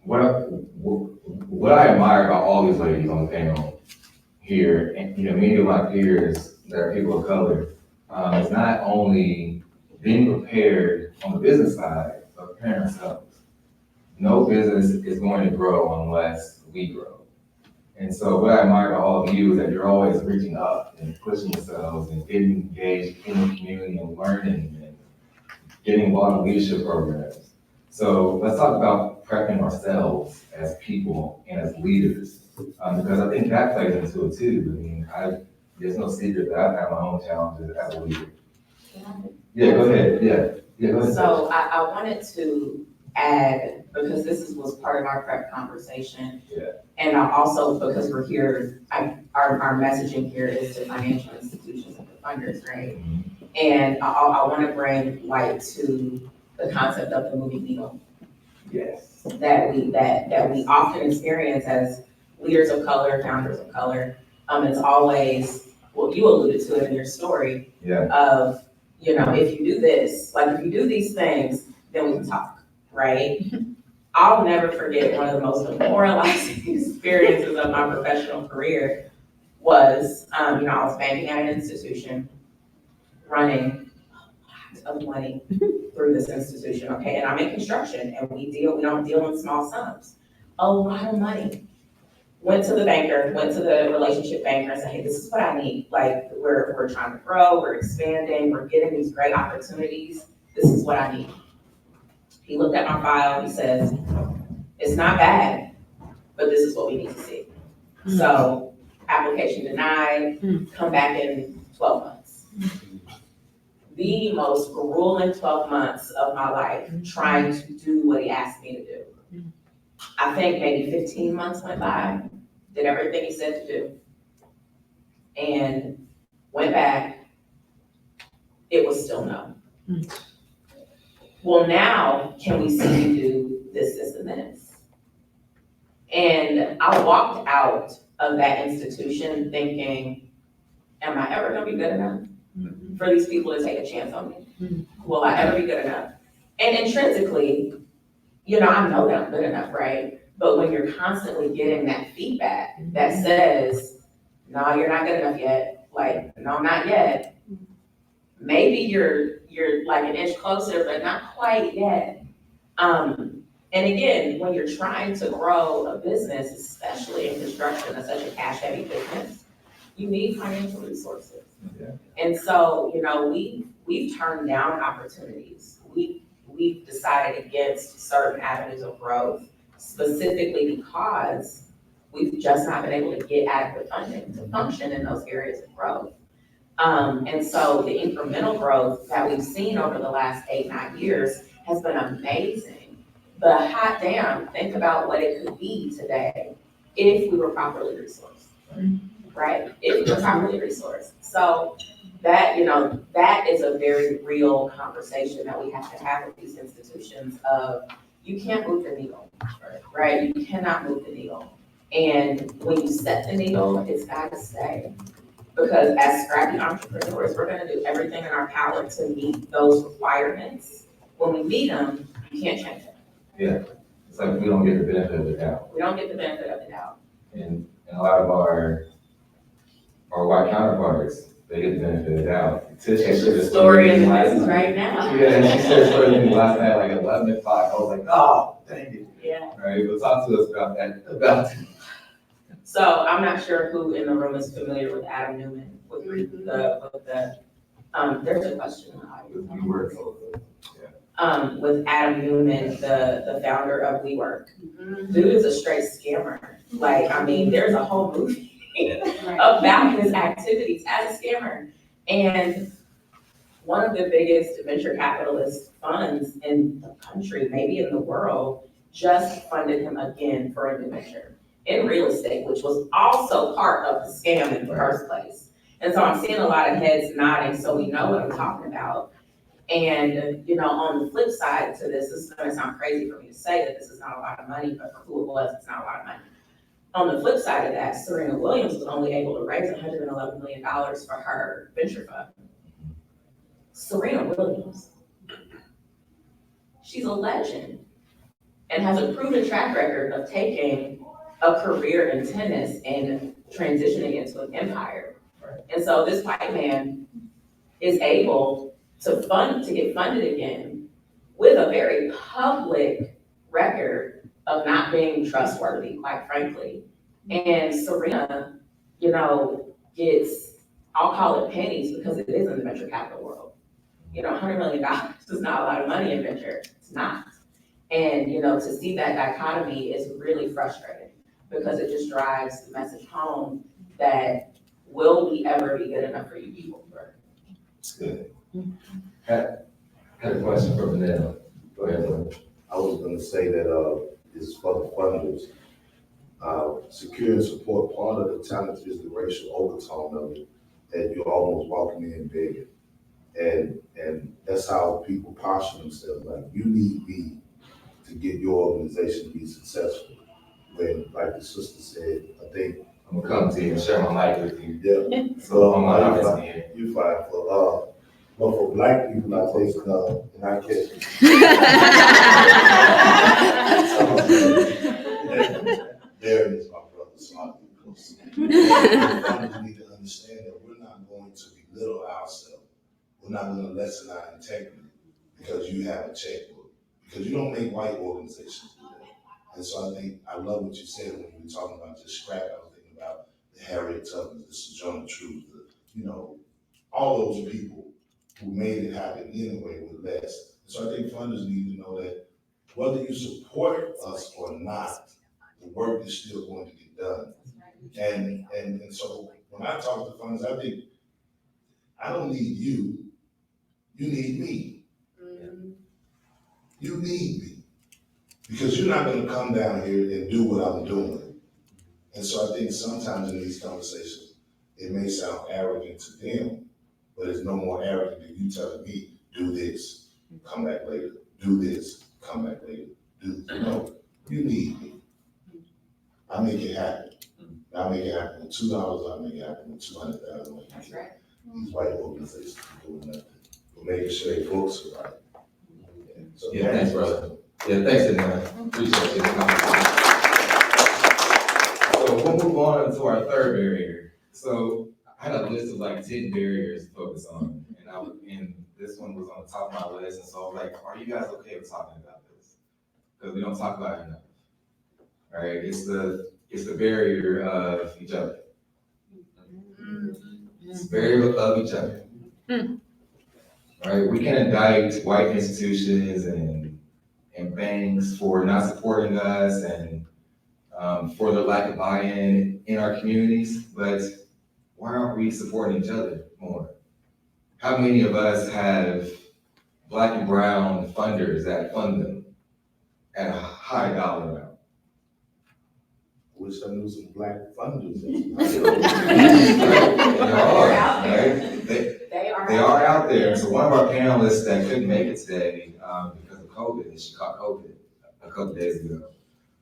What I admire about all these ladies on the panel here, and many of my peers that are people of color, is not only being prepared on the business side, but preparing ourselves. No business is going to grow unless we grow. And so what I admire about all of you is that you're always reaching up and pushing yourselves and getting engaged in the community and learning and getting involved in leadership programs. So let's talk about prepping ourselves as people and as leaders, because I think that plays into it too. I mean, there's no secret that I've had my own challenges as a leader. Yeah, go ahead. Yeah, go ahead. So I wanted to add, because was part of our prep conversation. Yeah. And also because we're here, our messaging here is to financial institutions and the funders, right? Mm-hmm. And I want to bring light to the concept of the moving needle. Yes. That we often experience as leaders of color, founders of color. It's always, well, you alluded to it in your story. Yeah. Of, if you do this, like if you do these things, then we can talk, right? I'll never forget one of the most demoralizing experiences of my professional career was, I was banking at an institution, running a lot of money through this institution, okay? And I'm in construction, and we don't deal in small sums. A lot of money. Went to the banker, went to the relationship banker and said, hey, this is what I need. Like, we're trying to grow, we're expanding, we're getting these great opportunities. This is what I need. He looked at my file, he says, it's not bad, but this is what we need to see. Mm-hmm. So, application denied, come back in 12 months. The most grueling 12 months of my life trying to do what he asked me to do. I think maybe 15 months went by, did everything he said to do, and went back, it was still no. Well, now, can we see you do this, and this? And I walked out of that institution thinking, am I ever gonna be good enough for these people to take a chance on me? Will I ever be good enough? And intrinsically, I know that I'm good enough, right? But when you're constantly getting that feedback that says, no, you're not good enough yet, like, no, not yet. Maybe you're like an inch closer, but not quite yet. And again, when you're trying to grow a business, especially in construction, it's such a cash-heavy business, you need financial resources. Yeah. And so, we've turned down opportunities. We've decided against certain avenues of growth, specifically because we've just not been able to get adequate funding to function in those areas of growth. And so the incremental growth that we've seen over the last 8-9 years has been amazing. But hot damn, think about what it could be today if we were properly resourced, right? If we were properly resourced. So that, that is a very real conversation that we have to have with these institutions of, you can't move the needle, right? You cannot move the needle. And when you set the needle, it's got to stay. Because as scrappy entrepreneurs, we're gonna do everything in our power to meet those requirements. When we meet them, you can't change them. Yeah, it's like we don't get the benefit of the doubt. We don't get the benefit of the doubt. And a lot of our white counterparts, they get the benefit of the doubt. Tish actually just Story in the news right now. Yeah, and she shared a story with me last night, like 11 o'clock. I was like, oh, dang it. Yeah. All right, but talk to us about that. So I'm not sure who in the room is familiar with Adam Newman, with there's a question in the audience. We work. With Adam Newman, the founder of WeWork. Dude is a straight scammer. Like, I mean, there's a whole movie about his activities as a scammer. And one of the biggest venture capitalist funds in the country, maybe in the world, just funded him again for a new venture in real estate, which was also part of the scam in the first place. And so I'm seeing a lot of heads nodding, so we know what I'm talking about. And, you know, on the flip side to this is gonna sound crazy for me to say that this is not a lot of money, but for who it was, it's not a lot of money. On the flip side of that, Serena Williams was only able to raise $111 million for her venture fund. Serena Williams, she's a legend and has a proven track record of taking a career in tennis and transitioning into an empire. And so this white man is able to get funded again with a very public record of not being trustworthy, quite frankly. And Serena, you know, gets, I'll call it pennies because it is in the venture capital world. You know, $100 million is not a lot of money in venture, it's not. And, you know, to see that dichotomy is really frustrating because it just drives the message home that will we ever be good enough for you people? Good. Had a question for Vanessa. Go ahead, Vanessa. I was gonna say that, is for the funders. Secure and support, part of the talent is the racial overtone of it, that you're almost walking in begging. And that's how people posture themselves, like, you need me to get your organization to be successful. When, like the sister said, I think. I'm gonna come to you and share my mic with you. Yeah. So I'm not here. You fine but for black people, I think, and I can't. Darren is my brother, so I'll be close. We need to understand that we're not going to belittle ourselves. We're not going to lessen our integrity because you have a checkbook. Because you don't make white organizations do that. And so I love what you said when you were talking about just scrap. I was thinking about the Harriet Tubman, the Sojourner Truth, all those people who made it happen anyway with less. And so I think funders need to know that whether you support us or not, the work is still going to get done. And so when I talk to funders, I think I don't need you. You need me. You need me. Because you're not gonna come down here and do what I'm doing. And so I think sometimes in these conversations, it may sound arrogant to them, but it's no more arrogant than you telling me, do this, come back later, do this, come back later, no, you need me. I make it happen. I make it happen with $2, I make it happen with 200,000. That's right. These white organizations are doing nothing, but making sure they folks are right. So Yeah, thanks, brother. Yeah, thanks, and appreciate it. So we'll move on to our third barrier. So I had a list of like 10 barriers to focus on, and this one was on the top of my list, and so I was like, are you guys okay with talking about this? Because we don't talk about it enough. All right, it's the barrier of each other. It's the barrier of each other. All right, we can indict white institutions and banks for not supporting us and for the lack of buy-in in our communities, but why aren't we supporting each other more? How many of us have Black and brown funders that fund them at a high dollar amount? I wish I knew some black funders. They are out there. So one of our panelists that couldn't make it today because of COVID, and she caught COVID a couple days ago.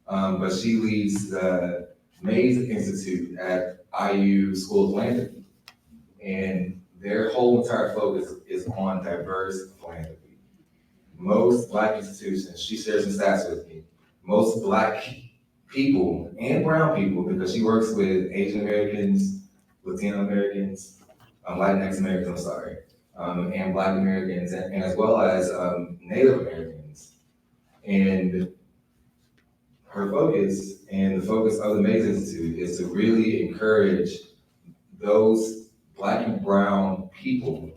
But she leads the Mays Institute at IU School of Philanthropy. and their whole entire focus is on diverse philanthropy. Most Black institutions, she shares some stats with me, most Black people and brown people, because she works with Asian Americans, Latino Americans, Latinx Americans, I'm sorry, and Black Americans, and as well as Native Americans. And her focus and the focus of the Mays Institute is to really encourage those Black and brown people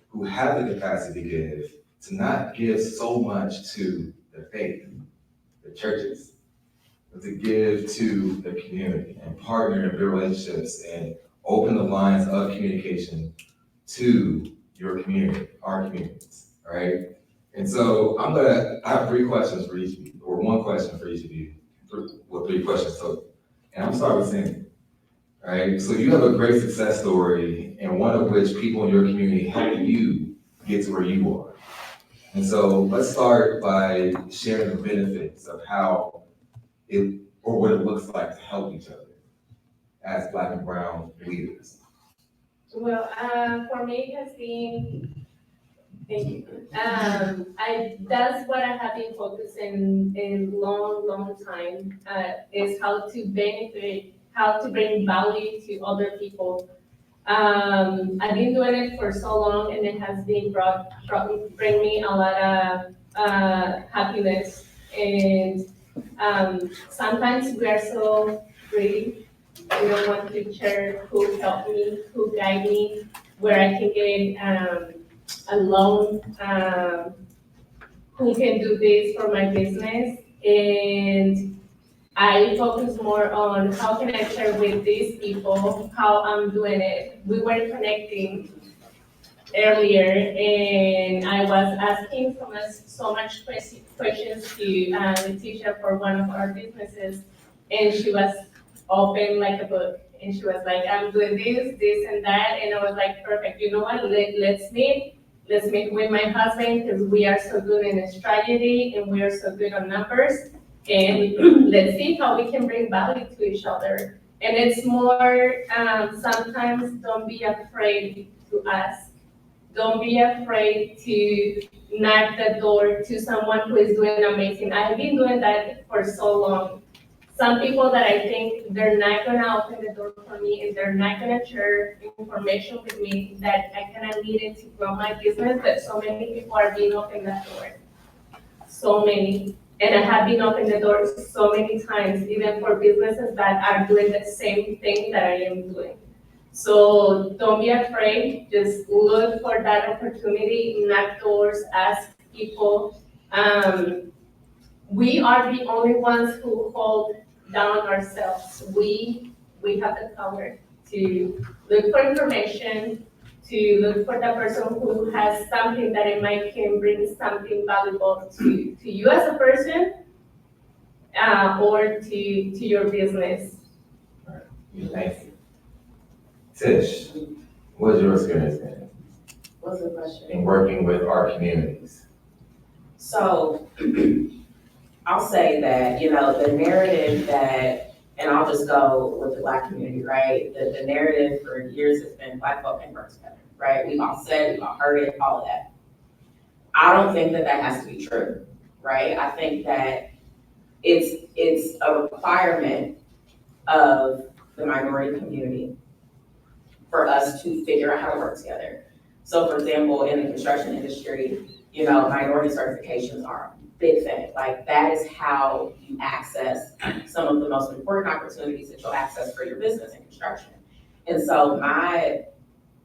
who have the capacity to give, to not give so much to their faith, the churches, but to give to the community and partner and build relationships and open the lines of communication to your community, our communities, all right? And so I have 3 questions for each of you, or 1 question for each of you, well, 3 questions total. And I'm starting with Cindy, all right? So you have a great success story, and one of which people in your community helped you get to where you are. And so let's start by sharing the benefits of how it, or what it looks like to help each other as Black and brown leaders. Well, for me, it has been, thank you. That's what I have been focusing in long time, is how to benefit, how to bring value to other people. I've been doing it for so long, and it has been bring me a lot of happiness. And sometimes we are so greedy. We don't want to share who helped me, who guide me, where I can get a loan, who can do this for my business. And I focus more on how can I share with these people how I'm doing it. We were connecting earlier, and I was asking so much questions to the teacher for one of our businesses, and she was open like a book, and she was like, I'm doing this and that, and I was like, perfect, you know what, let's meet with my husband, because we are so good in strategy, and we are so good on numbers, and let's see how we can bring value to each other. And it's more, sometimes don't be afraid to ask. Don't be afraid to knock the door to someone who is doing amazing. I've been doing that for so long. Some people that I think they're not gonna open the door for me, and they're not gonna share information with me that I kind of needed to grow my business, but so many people are being open that door. So many. And I have been open the door so many times, even for businesses that are doing the same thing that I am doing. So don't be afraid, just look for that opportunity, knock doors, ask people. We are the only ones who hold down ourselves. We have the power to look for information, to look for the person who has something that it might can bring something valuable to you as a person, or to your business. Thank you. Tish, what is your experience been What's the question? in working with our communities? So I'll say that, the narrative that, and I'll just go with the Black community, right? The narrative for years has been Black folk can work together, right? We've all said it, we've all heard it, all of that. I don't think that has to be true, right? I think that it's a requirement of the minority community for us to figure out how to work together. So for example, in the construction industry, minority certifications are a big thing. Like that is how you access some of the most important opportunities that you'll access for your business in construction. And so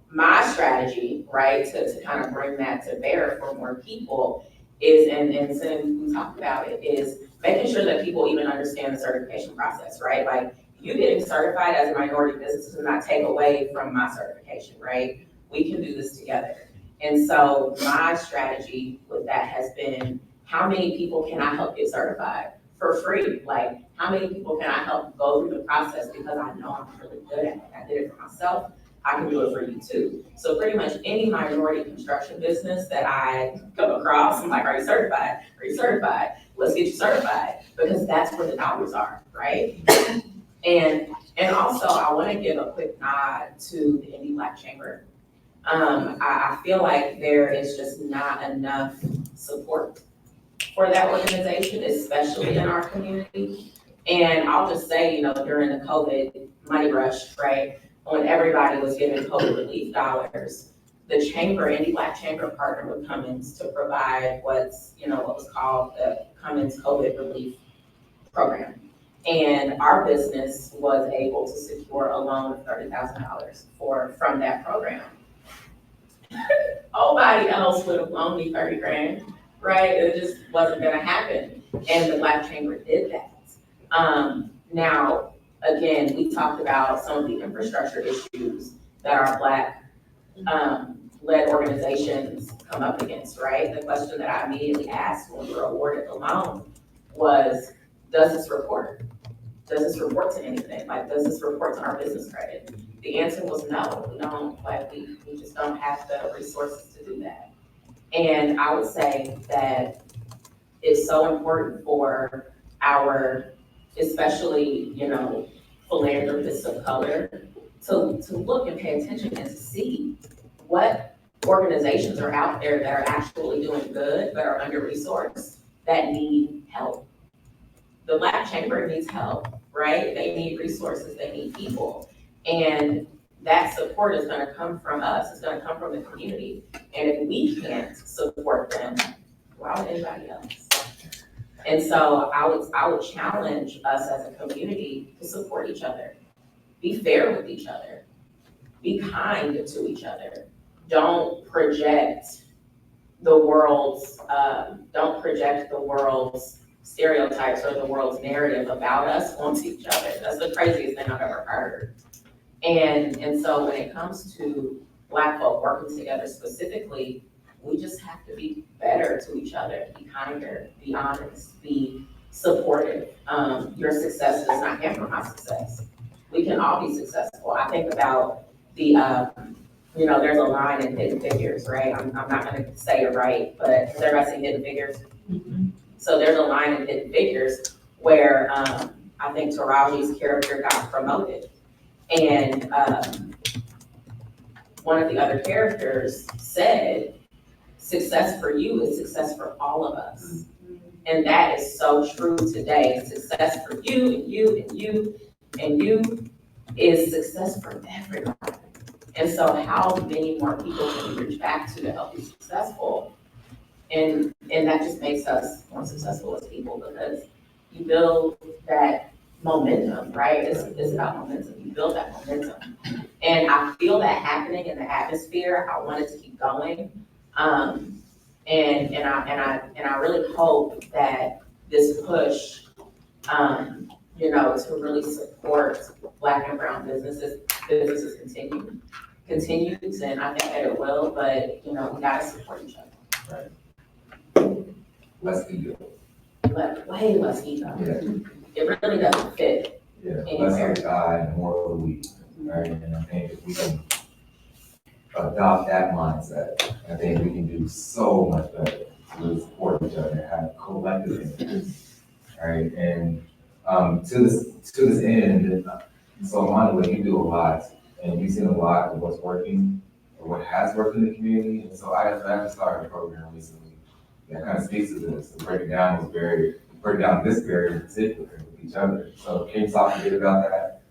my strategy, right, to kind of bring that to bear for more people is, and since we talked about it, is making sure that people even understand the certification process, right? Like you getting certified as a minority business does not take away from my certification, right? We can do this together. And so my strategy with that has been, how many people can I help get certified for free? Like, how many people can I help go through the process because I know I'm really good at it. I did it for myself. I can do it for you too. So pretty much any minority construction business that I come across, I'm like, are you certified? Are you certified? Let's get you certified, because that's where the dollars are, right? And also, I want to give a quick nod to the Indie Black Chamber. I feel like there is just not enough support for that organization, especially in our community. And I'll just say, during the COVID money rush, right, when everybody was giving COVID relief dollars, the chamber, Indie Black Chamber partnered with Cummins to provide what was called the Cummins COVID relief program. And our business was able to secure a loan of $30,000 from that program. Nobody else would have loaned me 30 grand, right? It just wasn't gonna happen. And the Black Chamber did that. Now, again, we talked about some of the infrastructure issues that our Black led organizations come up against, right? The question that I immediately asked when we were awarded the loan was, does this report to anything? Like, does this report to our business credit? The answer was no, we don't, we just don't have the resources to do that. And I would say that it's so important for our, especially, philanthropists of color, to look and pay attention and to see what organizations are out there that are actually doing good, but are under-resourced, that need help. The Black Chamber needs help, right? They need resources, they need people. And that support is gonna come from us, it's gonna come from the community. And if we can't support them, why would anybody else? And so I would challenge us as a community to support each other. Be fair with each other. Be kind to each other. Don't project the world's stereotypes or the world's narrative about us onto each other. That's the craziest thing I've ever heard. And so when it comes to Black folk working together specifically, we just have to be better to each other, be kinder, be honest, be supportive. Your success does not hamper my success. We can all be successful. I think about there's a line in Hidden Figures, right? I'm not gonna say it right, but has everybody seen Hidden Figures? Mm-hmm. So there's a line in Hidden Figures where I think Taraji's character got promoted. And one of the other characters said, success for you is success for all of us. And that is so true today. Success for you and you and you and you is success for everybody. And so how many more people can we reach back to help be successful? And that just makes us more successful as people, because you build that momentum, right? It's about momentum. You build that momentum. And I feel that happening in the atmosphere. I want it to keep going. And I really hope that this push, to really support Black and brown businesses continues, and I think that it will, but, we gotta support each other. Right. Less ego. Way less ego. Yeah. It really doesn't fit. Yeah, less of the I and more of the we, right? And I think if we can adopt that mindset, I think we can do so much better to really support each other and have collective interests, right? And to this end, so Monica, you do a lot, and you've seen a lot of what's working or what has worked in the community. And so I have started a program recently that kind of speaks to this, to break down this barrier in particular with each other. So can you talk a bit about that?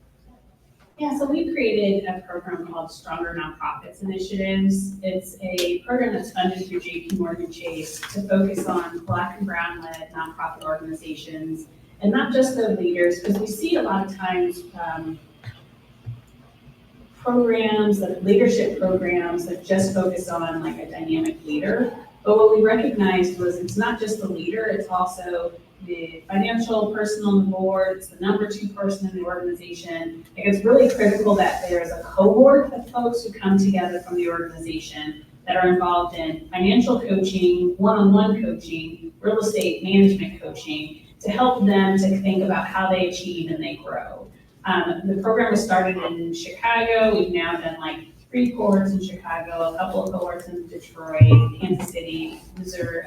Yeah, so we created a program called Stronger Nonprofits Initiatives. It's a program that's funded through JPMorgan Chase to focus on Black and brown-led nonprofit organizations, and not just their leaders, because we see a lot of times leadership programs that just focus on like a dynamic leader. But what we recognized was it's not just the leader, it's also the financial person on the board, it's the number 2 person in the organization. Like, it's really critical that there's a cohort of folks who come together from the organization that are involved in financial coaching, one-on-one coaching, real estate management coaching, to help them to think about how they achieve and they grow. The program was started in Chicago. We've now done like 3 cohorts in Chicago, a couple of cohorts in Detroit, Kansas City, Missouri,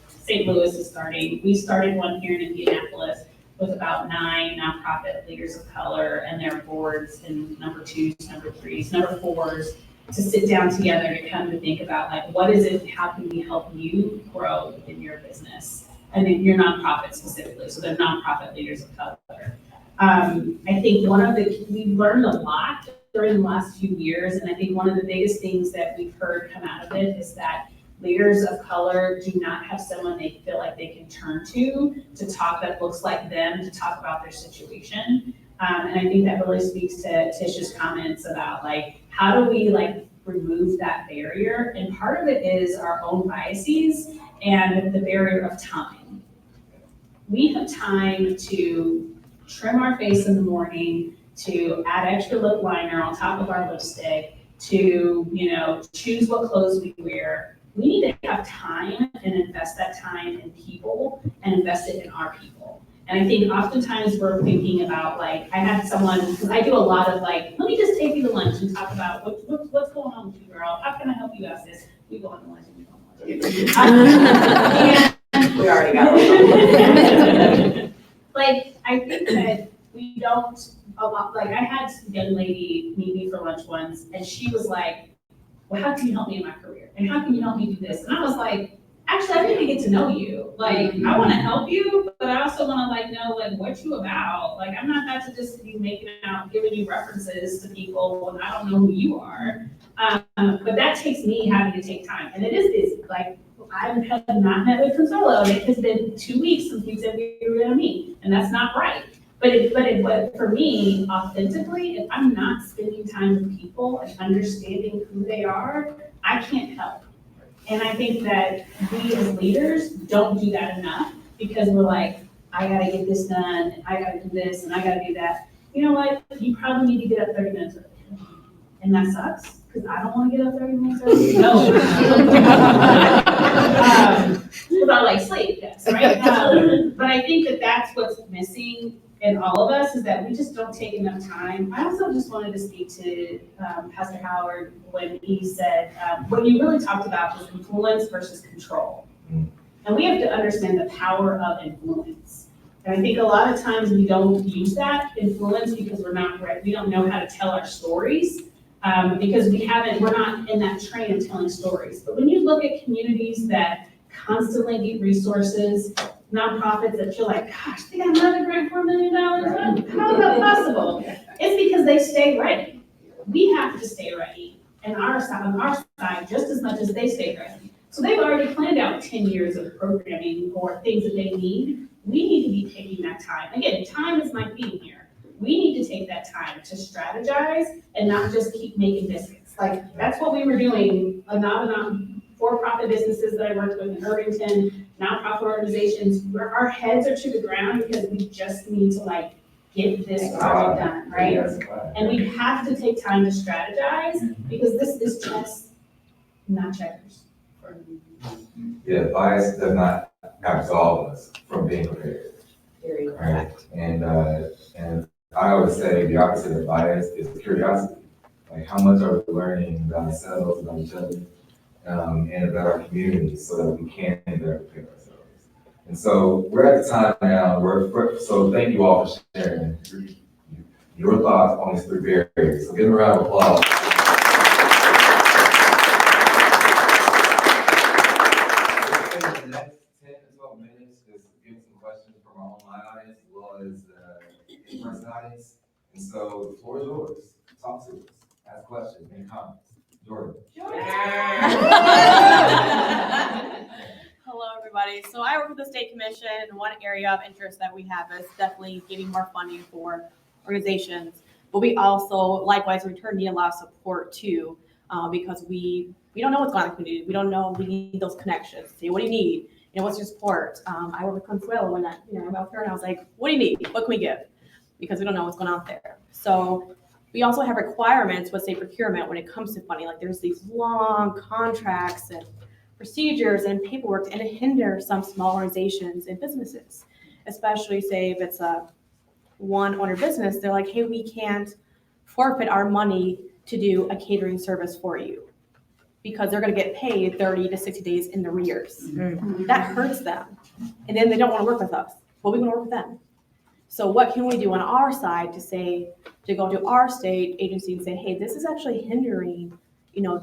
St. Louis is starting. We started one here in Indianapolis, with about 9 nonprofit leaders of color and their boards and number 2s, number 3s, number 4s, to sit down together to come to think about like, what is it, how can we help you grow in your business? And then your nonprofit specifically, so they're nonprofit leaders of color. I think we've learned a lot during the last few years, and I think one of the biggest things that we've heard come out of it is that leaders of color do not have someone they feel like they can turn to talk that looks like them, to talk about their situation. And I think that really speaks to Tish's comments about like, how do we like remove that barrier? And part of it is our own biases and the barrier of time. We have time to trim our face in the morning, to add extra lip liner on top of our lipstick, to, choose what clothes we wear. We need to have time and invest that time in people and invest it in our people. And I think oftentimes we're thinking about like, I had someone, because I do a lot of like, let me just take you to lunch and talk about what's going on with you, girl? How can I help you out this? We go on to lunch and we go on lunch. We already got it. Like, I think that we don't, like I had a young lady meet me for lunch once and she was like, well, how can you help me in my career? And how can you help me do this? And I was like, actually, I need to get to know you. Like, I want to help you, but I also want to like know like what you about. Like, I'm not about to just be making out, giving you references to people when I don't know who you are. But that takes me having to take time, and it is busy. Like, I have not met with Consuelo, and it has been 2 weeks since we said we were going to meet, and that's not right. But for me, authentically, if I'm not spending time with people and understanding who they are, I can't help. And I think that we as leaders don't do that enough because we're like, I gotta get this done, and I gotta do this, and I gotta do that. You know what? You probably need to get up 30 minutes early. And that sucks, because I don't wanna get up 30 minutes early. No. Because I like sleep, yes, right? But I think that that's what's missing in all of us, is that we just don't take enough time. I also just wanted to speak to Pastor Howard when he said, what you really talked about was influence versus control. And we have to understand the power of influence. And I think a lot of times we don't use that influence because we don't know how to tell our stories, because we're not in that train of telling stories. But when you look at communities that constantly get resources, nonprofits that feel like, gosh, they got another grant for $1 million. How is that possible? It's because they stay ready. We have to stay ready on our side just as much as they stay ready. So they've already planned out 10 years of programming or things that they need. We need to be taking that time. Again, time is my theme here. We need to take that time to strategize and not just keep making biscuits. Like, that's what we were doing, for-profit businesses that I worked with in Irvington, nonprofit organizations, where our heads are to the ground because we just need to like get this project done, right? And we have to take time to strategize because this is chess, not checkers. Yeah, bias does not absolve us from being prepared. Very Right? correct. And I would say the opposite of bias is curiosity. Like, how much are we learning about ourselves, about each other, and about our community so that we can better prepare ourselves. And so we're at the time now so thank you all for sharing your thoughts on these 3 barriers. So give them a round of applause. The next 10 to 12 minutes, just give some questions from our online audience as well as the in-person audience. And so the floor is yours. Talk to us. Ask questions, make comments. Jordan. Hello, everybody. So I work with the state commission, and one area of interest that we have is definitely getting more funding for organizations. But we also, likewise, return need a lot of support too, because we don't know what's going on in the community. We don't know. We need those connections. Say, what do you need? What's your support? I work with Consuelo when I'm out there, and I was like, what do you need? What can we give? Because we don't know what's going on there. So we also have requirements with state procurement when it comes to funding. Like, there's these long contracts and procedures and paperwork, and it hinders some small organizations and businesses, especially say if it's a one-owner business. They're like, hey, we can't forfeit our money to do a catering service for you because they're going to get paid 30 to 60 days in arrears. That hurts them. And then they don't want to work with us. Well, we want to work with them. So what can we do on our side to go to our state agency and say, hey, this is actually hindering,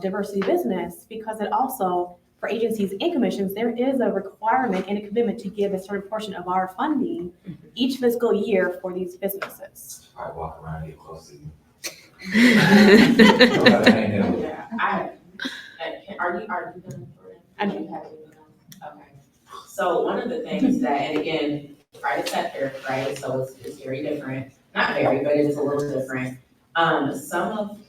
diversity business, because it also, for agencies and commissions, there is a requirement and a commitment to give a certain portion of our funding each fiscal year for these businesses. I walk around here close to you. Yeah, are you gonna? I do. You have it, okay. So one of the things that, and again, private sector, right, so it's very different, not very, but it is a little different. Some of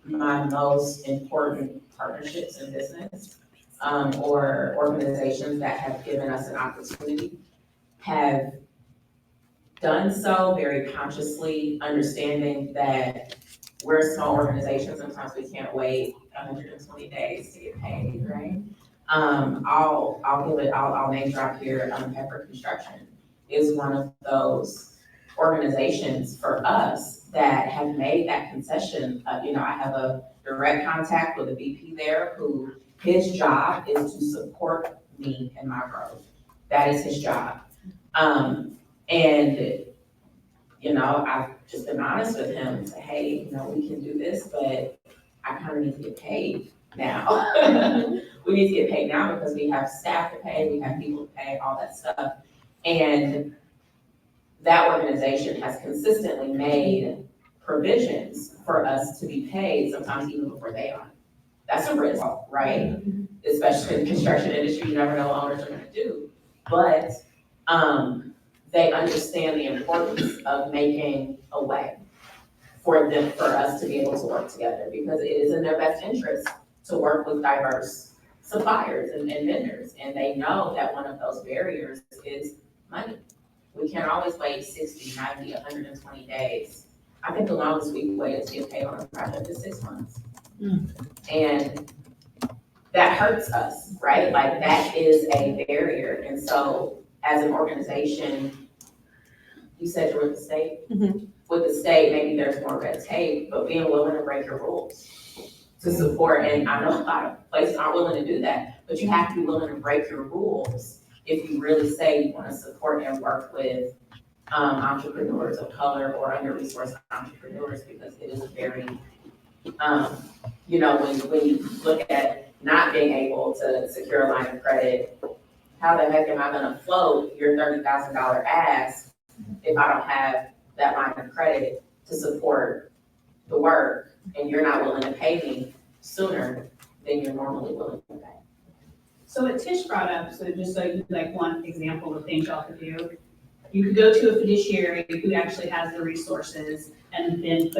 my most important partnerships in business, or organizations that have given us an opportunity have done so very consciously, understanding that we're a small organization, sometimes we can't wait 120 days to get paid, right? I'll name drop here, Pepper Construction is one of those organizations for us that have made that concession. I have a direct contact with a VP there who, his job is to support me in my growth. That is his job. And I've just been honest with him and say, hey, we can do this, but I kind of need to get paid now. We need to get paid now because we have staff to pay, we have people to pay, all that stuff. And that organization has consistently made provisions for us to be paid, sometimes even before they are. That's a risk, right? Especially in the construction industry, you never know what owners are gonna do. But they understand the importance of making a way for us to be able to work together, because it is in their best interest to work with diverse suppliers and vendors. And they know that one of those barriers is money. We can't always wait 60, 90, 120 days. I think the longest we've waited to get paid on a project is 6 months. And that hurts us, right? Like, that is a barrier. And so as an organization, you said you're with the state? Mhm. With the state, maybe there's more red tape, but being willing to break your rules to support, and I know a lot of places aren't willing to do that, but you have to be willing to break your rules if you really say you want to support and work with entrepreneurs of color or under-resourced entrepreneurs, because it is a very, when you look at not being able to secure a line of credit, how the heck am I gonna float your $30,000 ask if I don't have that line of credit to support the work, and you're not willing to pay me sooner than you're normally willing to pay? So what Tish brought up, so just like one example of things y'all could do, you could go to a fiduciary who actually has the resources, and then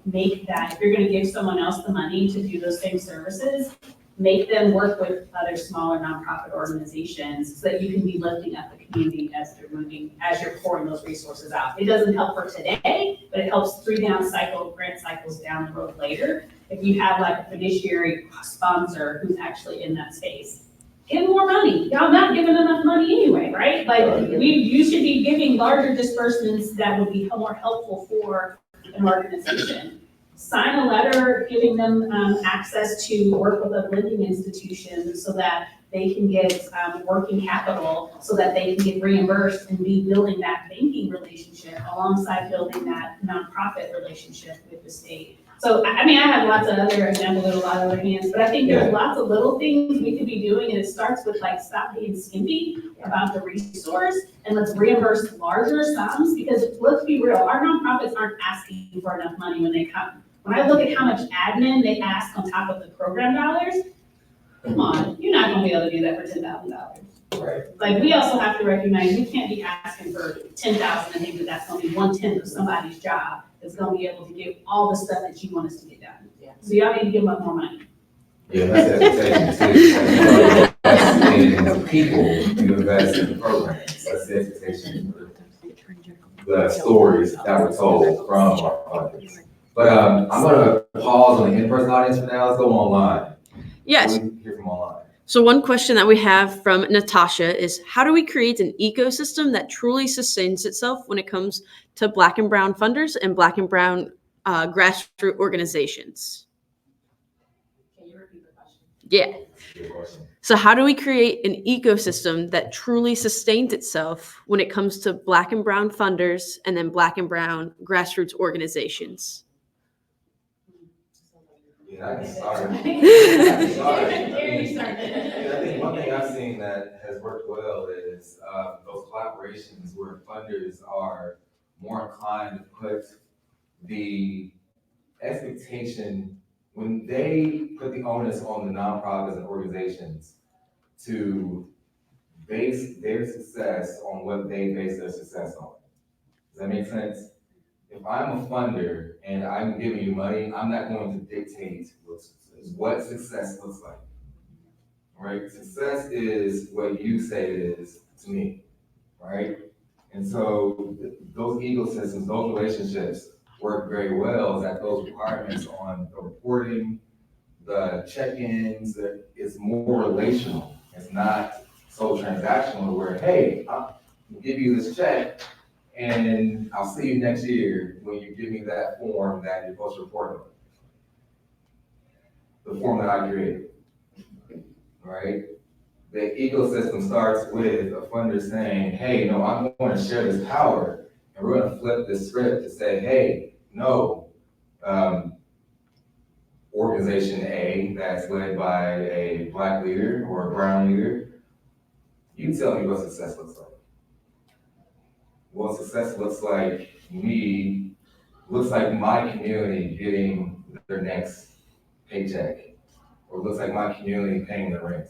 make that, if you're gonna give someone else the money to do those same services, make them work with other smaller nonprofit organizations so that you can be lifting up the community as you're pouring those resources out. It doesn't help for today, but it helps grant cycles down the road later. If you have like a fiduciary sponsor who's actually in that space, give more money. Y'all not giving enough money anyway, right? You should be giving larger disbursements that would be more helpful for an organization. Sign a letter giving them access to work with a lending institution so that they can get working capital, so that they can get reimbursed and be building that banking relationship alongside building that nonprofit relationship with the state. So, I have lots of other examples with a lot of other hands, but I think there's lots of little things we could be doing, and it starts with stop being skimpy about the resource, and let's reimburse larger sums, because let's be real, our nonprofits aren't asking for enough money when they come. When I look at how much admin they ask on top of the program dollars, come on, you're not gonna be able to do that for $10,000. Right. We also have to recognize we can't be asking for 10,000 and think that that's gonna be 1/10 of somebody's job that's gonna be able to give all the stuff that you want us to get done. Yeah. So y'all need to give them up more money. Yeah, that's expectation too. You invest in people, you invest in the programs. That's the expectation for the stories that were told from our audience. But I'm gonna pause on the in-person audience for now. Let's go online. Yes. What do we hear from online? So one question that we have from Natasha is, how do we create an ecosystem that truly sustains itself when it comes to Black and Brown funders and Black and Brown grassroots organizations? Can you repeat the question? Yeah. Good question. So how do we create an ecosystem that truly sustains itself when it comes to Black and brown funders and then Black and brown grassroots organizations? Yeah, I can start. I can start. Gary, start. I think one thing I've seen that has worked well is those collaborations where funders are more inclined to put the expectation, when they put the onus on the nonprofits and organizations to base their success on what they base their success on. Does that make sense? If I'm a funder and I'm giving you money, I'm not going to dictate what success looks like. Right? Success is what you say it is to me, right? And so those ecosystems, those relationships work very well, that those requirements on the reporting, the check-ins, is more relational. It's not so transactional where, hey, I'll give you this check and I'll see you next year when you give me that form that you're supposed to report on. The form that I created, right? The ecosystem starts with a funder saying, hey, no, I'm going to share this power, and we're going to flip this script to say, hey, no, organization A that's led by a Black leader or a brown leader, you tell me what success looks like. Well, success looks like me, looks like my community getting their next paycheck, or looks like my community paying their rent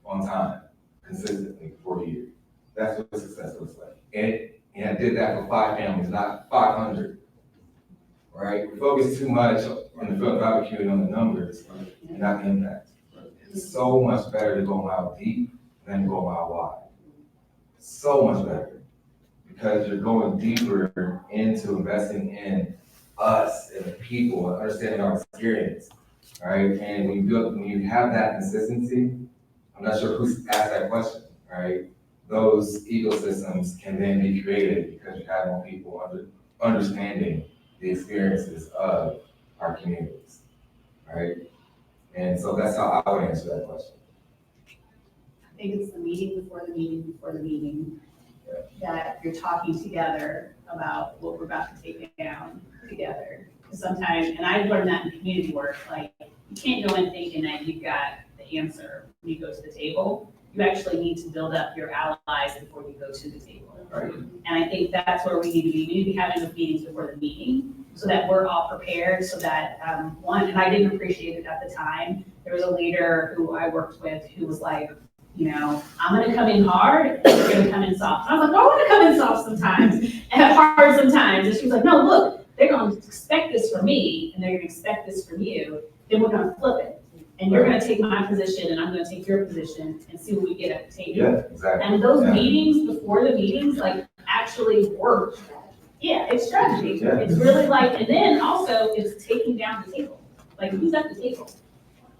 on time, consistently for a year. That's what success looks like. And I did that for 5 families, not 500, right? We focus too much in the philanthropic community on the numbers and not the impact. It's so much better to go mile deep than to go mile wide. So much better, because you're going deeper into investing in us and the people and understanding our experience, right? And when you have that consistency, I'm not sure who asked that question, right? Those ecosystems can then be created because you have more people understanding the experiences of our communities, right? And so that's how I would answer that question. I think it's the meeting before the meeting before the meeting, that you're talking together about what we're about to take down together. Because sometimes, and I've learned that in community work, like you can't go in thinking that you've got the answer when you go to the table. You actually need to build up your allies before you go to the table. Right. And I think that's where we need to be. We need to be having those meetings before the meeting so that we're all prepared, so that one, and I didn't appreciate it at the time, there was a leader who I worked with who was like, you know, I'm gonna come in hard and you're gonna come in soft. And I was like, I wanna come in soft sometimes and hard sometimes. And she was like, no, look, they're gonna expect this from me and they're gonna expect this from you. Then we're gonna flip it. And you're gonna take my position and I'm gonna take your position and see what we get at the table. Yeah, exactly. And those meetings before the meetings, like actually work. Yeah, it's strategy. Yeah. It's really like, and then also it's taking down the table. Like who's at the table?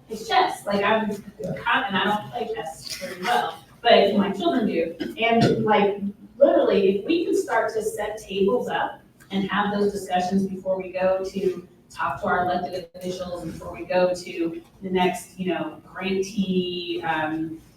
It's chess. Like I'm, and I don't play chess very well, but my children do. And like literally, if we can start to set tables up and have those discussions before we go to talk to our elected officials, before we go to the next, you know, grantee,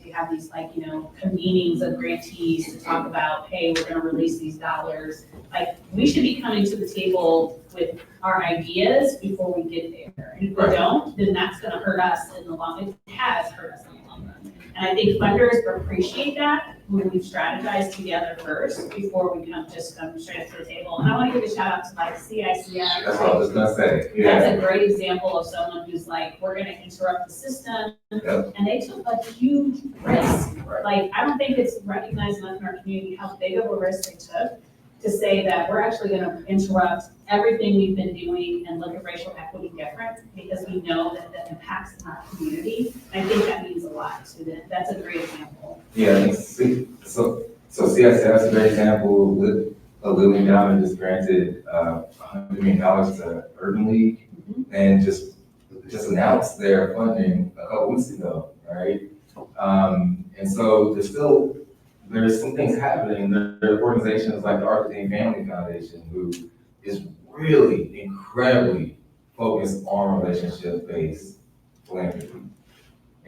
we have these like, you know, convenings of grantees to talk about, hey, we're gonna release these dollars. Like we should be coming to the table with our ideas before we get there. And if we don't, then that's gonna hurt us in the long, it has hurt us in the long run. And I think funders appreciate that when we strategize together first before we come straight to the table. And I wanna give a shout out to like CICF. That's what I was gonna say. Yeah. That's a great example of someone who's like, we're gonna interrupt the system. Yep. And they took a huge risk. Like, I don't think it's recognized enough in our community how big of a risk they took to say that we're actually gonna interrupt everything we've been doing and look at racial equity different because we know that that impacts in our community. I think that means a lot. So that's a great example. Yeah, I think so CSF is a great example. With Lilly Endowment just granted $100 million to Urban League and just announced their funding a couple weeks ago, right? And so there's some things happening. There are organizations like the Arthur Family Foundation who is really incredibly focused on relationship-based philanthropy.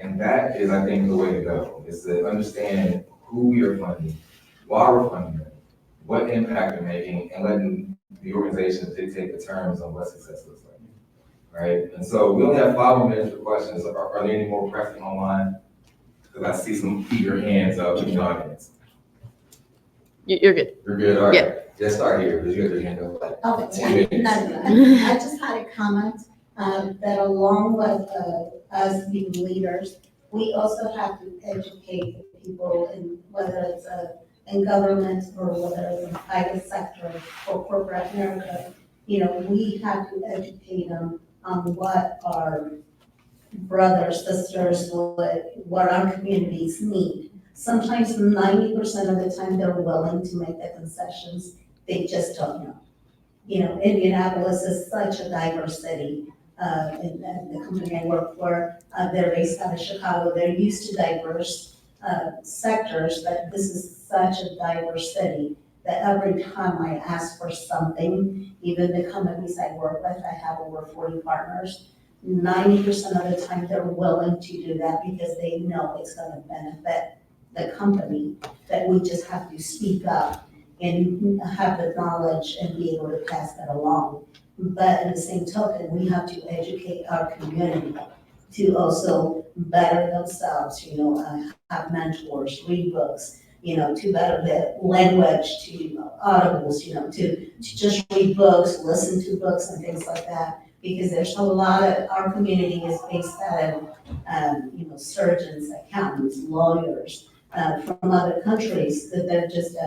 And that is, I think, the way to go, is to understand who we are funding, why we're funding them, what impact they're making, and letting the organization dictate the terms on what success looks like, right? And so we only have 5 more minutes for questions. Are there any more pressing online? Because I see some eager hands up in the audience. You're good. You're good, all right. Yeah. Let's start here, because you got your hand up. Okay, I just had a comment, that along with, us being leaders, we also have to educate the people in, whether it's, in government or whether it's in private sector or corporate America. You know, we have to educate them on what our brothers, sisters, what our communities need. Sometimes 90% of the time, they're willing to make the concessions, they just don't know. You know, Indianapolis is such a diverse city. And the company I work for, they're based out of Chicago. They're used to diverse sectors, but this is such a diverse city that every time I ask for something, even the companies I work with, I have over 40 partners, 90% of the time they're willing to do that because they know it's going to benefit the company, that we just have to speak up and have the knowledge and be able to pass that along. But in the same token, we have to educate our community to also better themselves, you know, have mentors, read books, you know, to better the language, to audibles, you know, to just read books, listen to books and things like that. Because there's a lot of, our community is based out of, you know, surgeons, accountants, lawyers, from other countries that they're just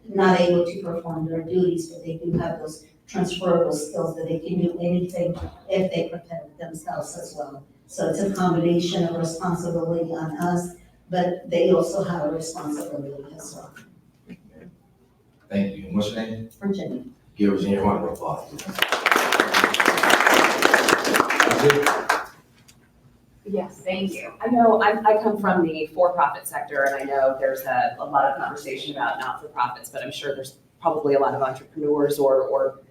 not able to perform their duties, but they do have those transferable skills that they can do anything if they protect themselves as well. So it's a combination of responsibility on us, but they also have a responsibility as well. Thank you. And what's your name? Virginia. Give Virginia a round of applause. Yes, thank you. I know I come from the for-profit sector, and I know there's a lot of conversation about not-for-profits, but I'm sure there's probably a lot of entrepreneurs or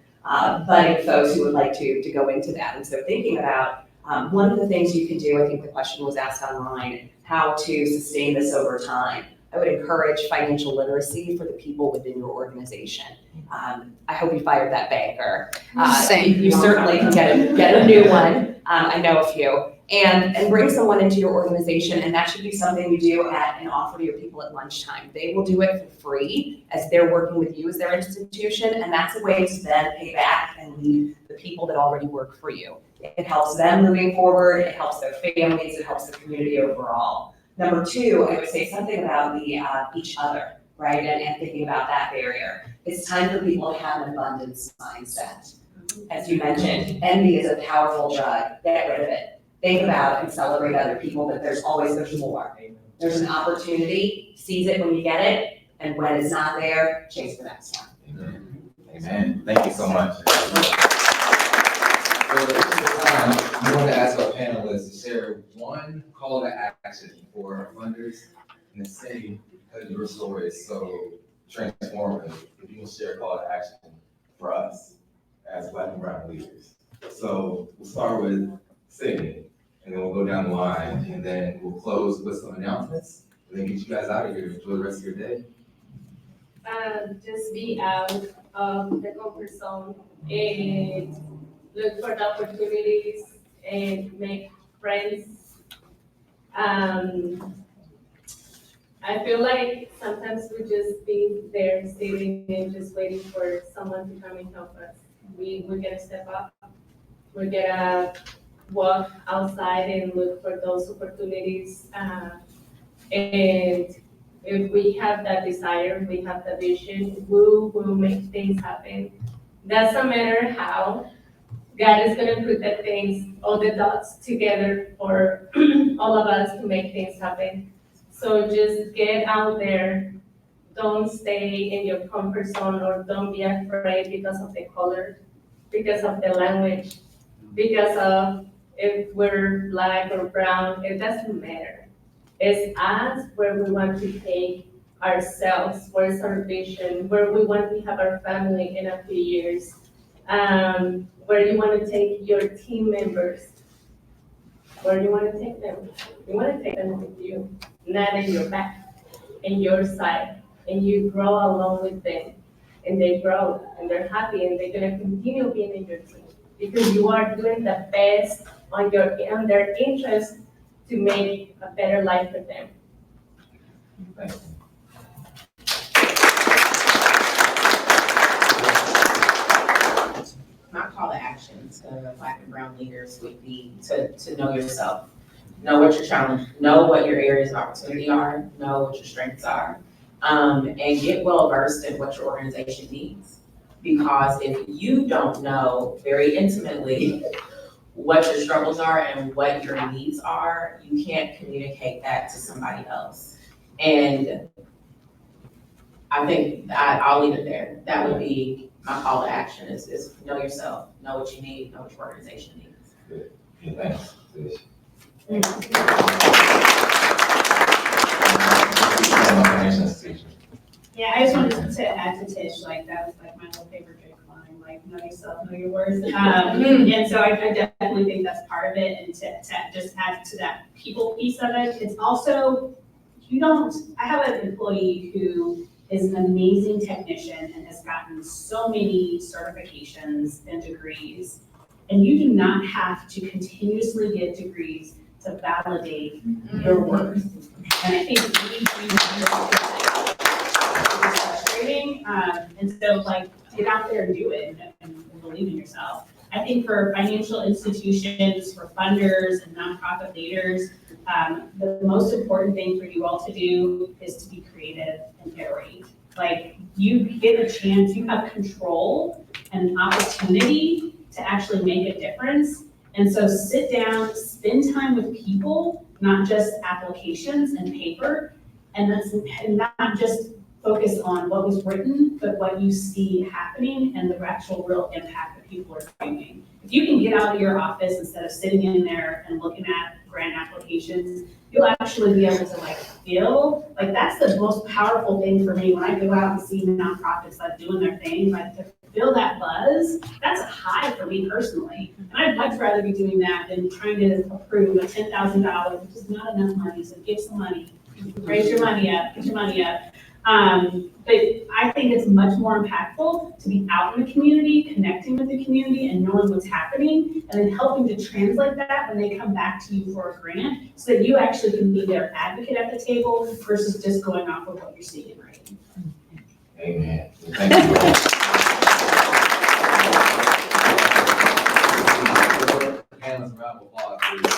budding folks who would like to go into that. And so thinking about one of the things you can do, I think the question was asked online, how to sustain this over time. I would encourage financial literacy for the people within your organization. I hope you fired that banker. Same. You certainly can get a new one. I know a few. And bring someone into your organization, and that should be something you do and offer to your people at lunchtime. They will do it for free as they're working with you as their institution, and that's a way to then pay back and lead the people that already work for you. It helps them moving forward, it helps their families, it helps the community overall. Number 2, I would say something about the each other, right? And thinking about that barrier. It's time for people to have an abundance mindset. As you mentioned, envy is a powerful drug. Get rid of it. Think about and celebrate other people, but there's more. There's an opportunity, seize it when you get it, and when it's not there, chase the next one. Amen. Thank you so much. So this is the time I want to ask our panelists to share one call to action for funders in the city, because your story is so transformative. If you can share a call to action for us as Black and brown leaders. So we'll start with Sydney, and then we'll go down the line, and then we'll close with some announcements, and then get you guys out of here. Enjoy the rest of your day. Just be out of the comfort zone and look for the opportunities and make friends. I feel like sometimes we just be there sitting and just waiting for someone to come and help us. We're gonna step up. We're gonna walk outside and look for those opportunities. And if we have that desire, we have the vision, we will make things happen. Doesn't matter how, God is gonna put the things, all the dots together for all of us to make things happen. So just get out there, don't stay in your comfort zone, or don't be afraid because of the color, because of the language, because of if we're Black or brown, it doesn't matter. It's us where we want to take ourselves, where's our vision, where we want to have our family in a few years, where you want to take your team members. Where do you want to take them? You want to take them with you, not in your back, in your side, and you grow along with them, and they grow, and they're happy, and they're gonna continue being in your team because you are doing the best on their interest to make a better life for them. Thank you. My call to action to Black and brown leaders would be to know yourself. Know what your challenge, know what your areas of opportunity are, know what your strengths are. And get well versed in what your organization needs. Because if you don't know very intimately what your struggles are and what your needs are, you can't communicate that to somebody else. And I think I'll leave it there. That would be my call to action is know yourself, know what you need, know what your organization needs. Good, thanks. Yeah, I just wanted to add to Tish, like, that was like my little favorite Drake line, like, know yourself, know your worth. And so I definitely think that's part of it, and to just add to that people piece of it, it's also, I have an employee who is an amazing technician and has gotten so many certifications and degrees, and you do not have to continuously get degrees to validate your worth. And I think we it's frustrating, and so like, get out there and do it and believe in yourself. I think for financial institutions, for funders and nonprofit leaders, the most important thing for you all to do is to be creative and iterate. Like, you get a chance, you have control and an opportunity to actually make a difference. And so sit down, spend time with people, not just applications and paper, and not just focus on what was written, but what you see happening and the actual real impact that people are doing. If you can get out of your office instead of sitting in there and looking at grant applications, you'll actually be able to like feel, like that's the most powerful thing for me when I go out and see nonprofits like doing their thing, like to feel that buzz, that's a high for me personally. And I'd much rather be doing that than trying to approve a $10,000, which is not enough money, so give some money, raise your money up, get your money up. But I think it's much more impactful to be out in the community, connecting with the community and knowing what's happening, and then helping to translate that when they come back to you for a grant, so that you actually can be their advocate at the table versus just going off of what you're seeing in writing. Amen. Thank you. Hands, round of applause, please.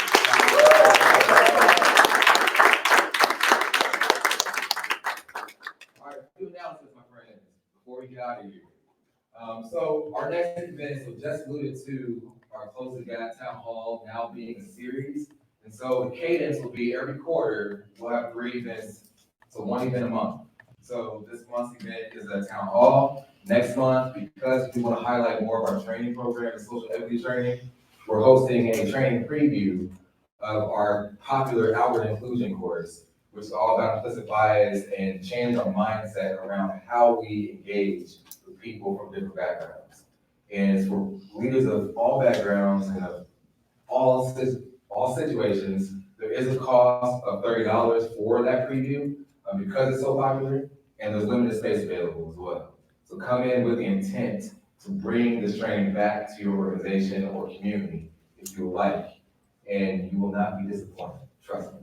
All right, few announcements, my friends, before we get out of here. So our next event, so just alluded to our Close the Gap Town Hall now being a series. And so the cadence will be every quarter, we'll have 3 events, so 1 event a month. So this month's event is a town hall. Next month, because we want to highlight more of our training program and social equity training, we're hosting a training preview of our popular outward inclusion course, which is all about implicit bias and change our mindset around how we engage with people from different backgrounds. And it's for leaders of all backgrounds and of all situations. There is a cost of $30 for that preview because it's so popular, and there's limited space available as well. So come in with the intent to bring this training back to your organization or community if you would like, and you will not be disappointed, trust me,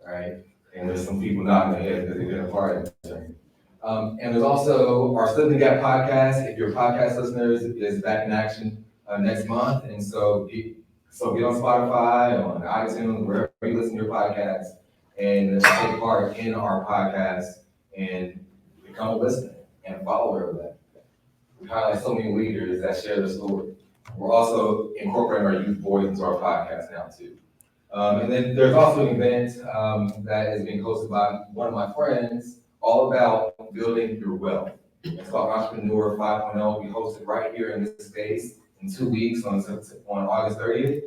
all right? And there's some people nodding their head because they've been a part of the training. And there's also our Slip the Gap podcast. If your podcast listeners is back in action next month, and so get on Spotify, on iTunes, wherever you listen to your podcasts, and take part in our podcast and become a listener and a follower of that. We highlight so many leaders that share their story. We're also incorporating our youth voice into our podcast now too. And then there's also an event that is being hosted by one of my friends, all about building your wealth. It's called Entrepreneur 5.0. We host it right here in this space in 2 weeks on August 30th.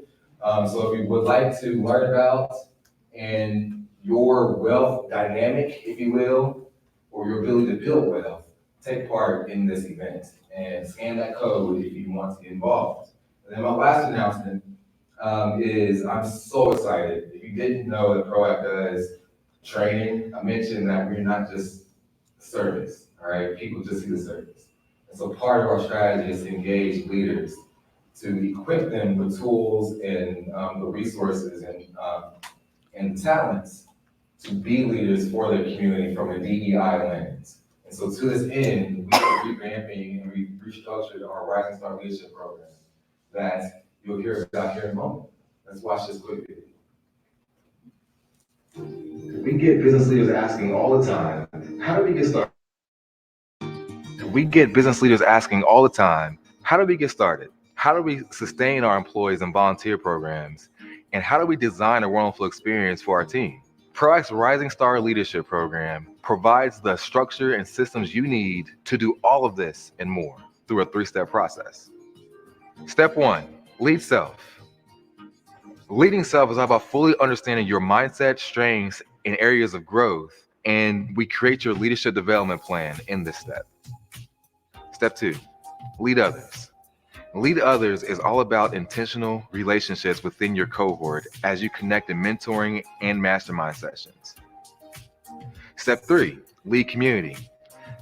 So if you would like to learn about and your wealth dynamic, if you will, or your ability to build wealth, take part in this event and scan that code if you want to get involved. And then my last announcement, is I'm so excited. If you didn't know that ProAct does training, I mentioned that we're not just service, all right? People just see the service. And so part of our strategy is to engage leaders, to equip them with tools and the resources and talents to be leaders for their community from a DEI lens. And so to this end, we are revamping and we restructured our Rising Star Leadership Program that you'll hear about here in a moment. Let's watch this quick video. We get business leaders asking all the time, how do we get started? We get business leaders asking all the time, how do we get started? How do we sustain our employees and volunteer programs? And how do we design a wonderful experience for our team? ProAct's Rising Star Leadership Program provides the structure and systems you need to do all of this and more through a 3-step process. Step 1, lead self. Leading self is about fully understanding your mindset, strengths, and areas of growth, and we create your leadership development plan in this step. Step 2, lead others. Lead others is all about intentional relationships within your cohort as you connect in mentoring and mastermind sessions. Step 3, lead community.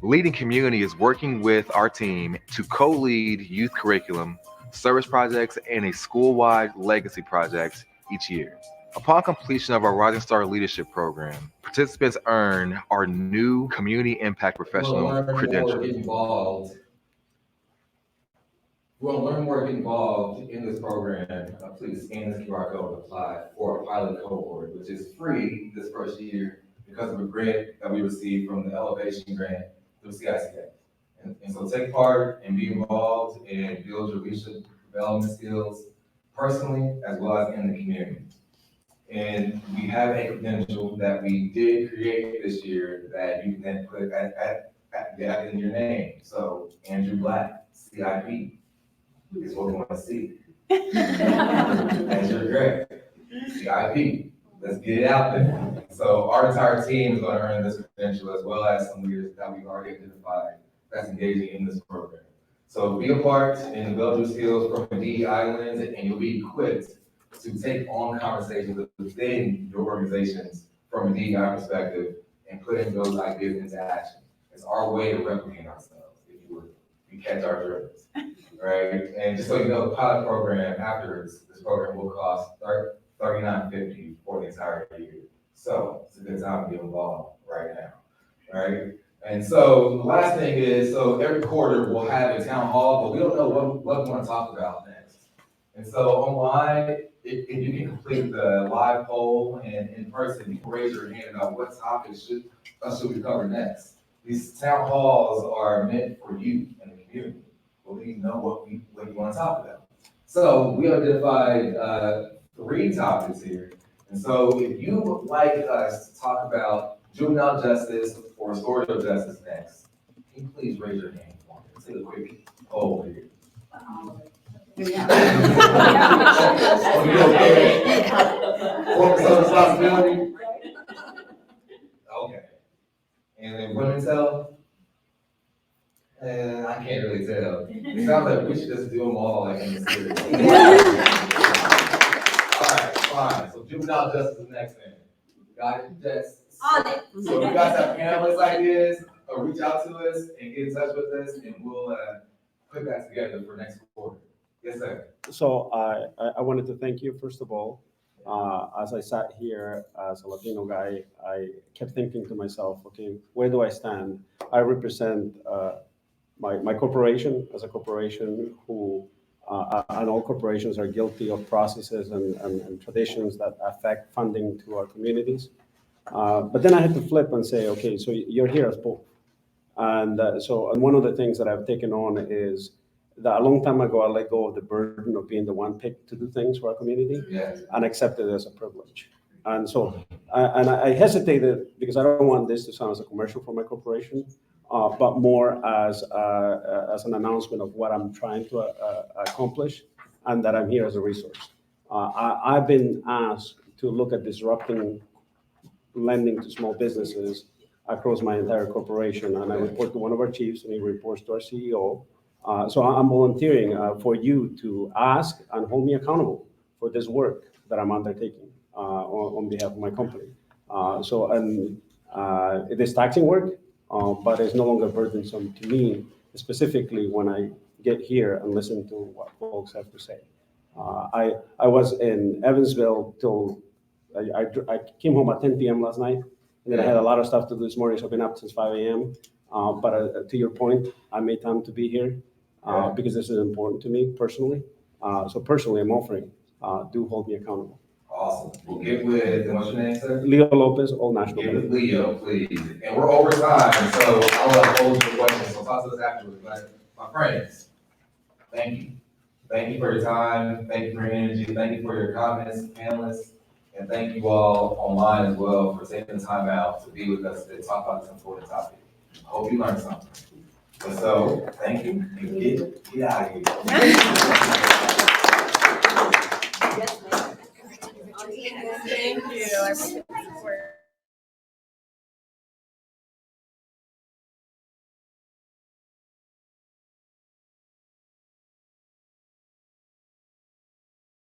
Leading community is working with our team to co-lead youth curriculum, service projects, and a school-wide legacy projects each year. Upon completion of our Rising Star Leadership Program, participants earn our new Community Impact Professional credential. If you want to learn more, get involved in this program, please scan this QR code and apply for a pilot cohort, which is free this first year because of a grant that we received from the Elevation Grant through CICA. And so take part and be involved and build your leadership development skills personally as well as in the community. And we have a credential that we did create this year that you can then put at in your name. So Andrew Black, CIP. Is what we want to see. As your grade, CIP. Let's get it out there. So our entire team is going to earn this credential as well as some leaders that we've already identified that's engaging in this program. So be a part and develop your skills from a DEI lens, and you'll be equipped to take on conversations within your organizations from a DEI perspective and putting those ideas into action. It's our way to replicate ourselves, if you would. We catch our drift. Right, and just so you know, the pilot program afterwards, this program will cost $39.50 for the entire year. So it's a good time to get involved right now, right? And so the last thing is, so every quarter we'll have a town hall, but we don't know what we want to talk about next. And so online, if you can complete the live poll and in person, you can raise your hand about what topics should we cover next. These town halls are meant for you and the community. Well, we know what you want to talk about. So we identified 3 topics here. And so if you would like us to talk about juvenile justice or restorative justice next, can you please raise your hand? Let's take a quick poll here. Corporate responsibility? Okay. And then women's health? I can't really tell. It sounds like we should just do them all like in the series. All right, fine. So juvenile justice is the next thing. Got it? Yes. On it. So if you guys have panelist ideas, reach out to us and get in touch with us, and we'll put that together for next quarter. Yes, sir. So I wanted to thank you, first of all. As I sat here as a Latino guy, I kept thinking to myself, okay, where do I stand? I represent my corporation as a corporation who, and all corporations are guilty of processes and traditions that affect funding to our communities. But then I had to flip and say, okay, so you're here as both. And and one of the things that I've taken on is that a long time ago, I let go of the burden of being the one picked to do things for our community and accepted it as a privilege. And so, I hesitated because I don't want this to sound as a commercial for my corporation, but more as an announcement of what I'm trying to accomplish and that I'm here as a resource. I've been asked to look at disrupting lending to small businesses across my entire corporation, and I report to one of our chiefs, and he reports to our CEO. So I'm volunteering for you to ask and hold me accountable for this work that I'm undertaking on behalf of my company. It is taxing work, but it's no longer burdensome to me, specifically when I get here and listen to what folks have to say. I was in Evansville till I came home at 10 p.m. last night, and then I had a lot of stuff to do this morning, so I've been up since 5 a.m. But to your point, I made time to be here because this is important to me personally. So personally, I'm offering, do hold me accountable. Awesome. We'll get with, and what's your name, sir? Leo Lopez, Old National Get with Bank. Leo, please. And we're over time, so I'll pose the questions, so talk to us afterwards. But my friends, thank you. Thank you for your time, thank you for your energy, thank you for your comments, panelists, and thank you all online as well for taking the time out to be with us and talk about this important topic. Hope you learned something. And so, thank you, and get out of here.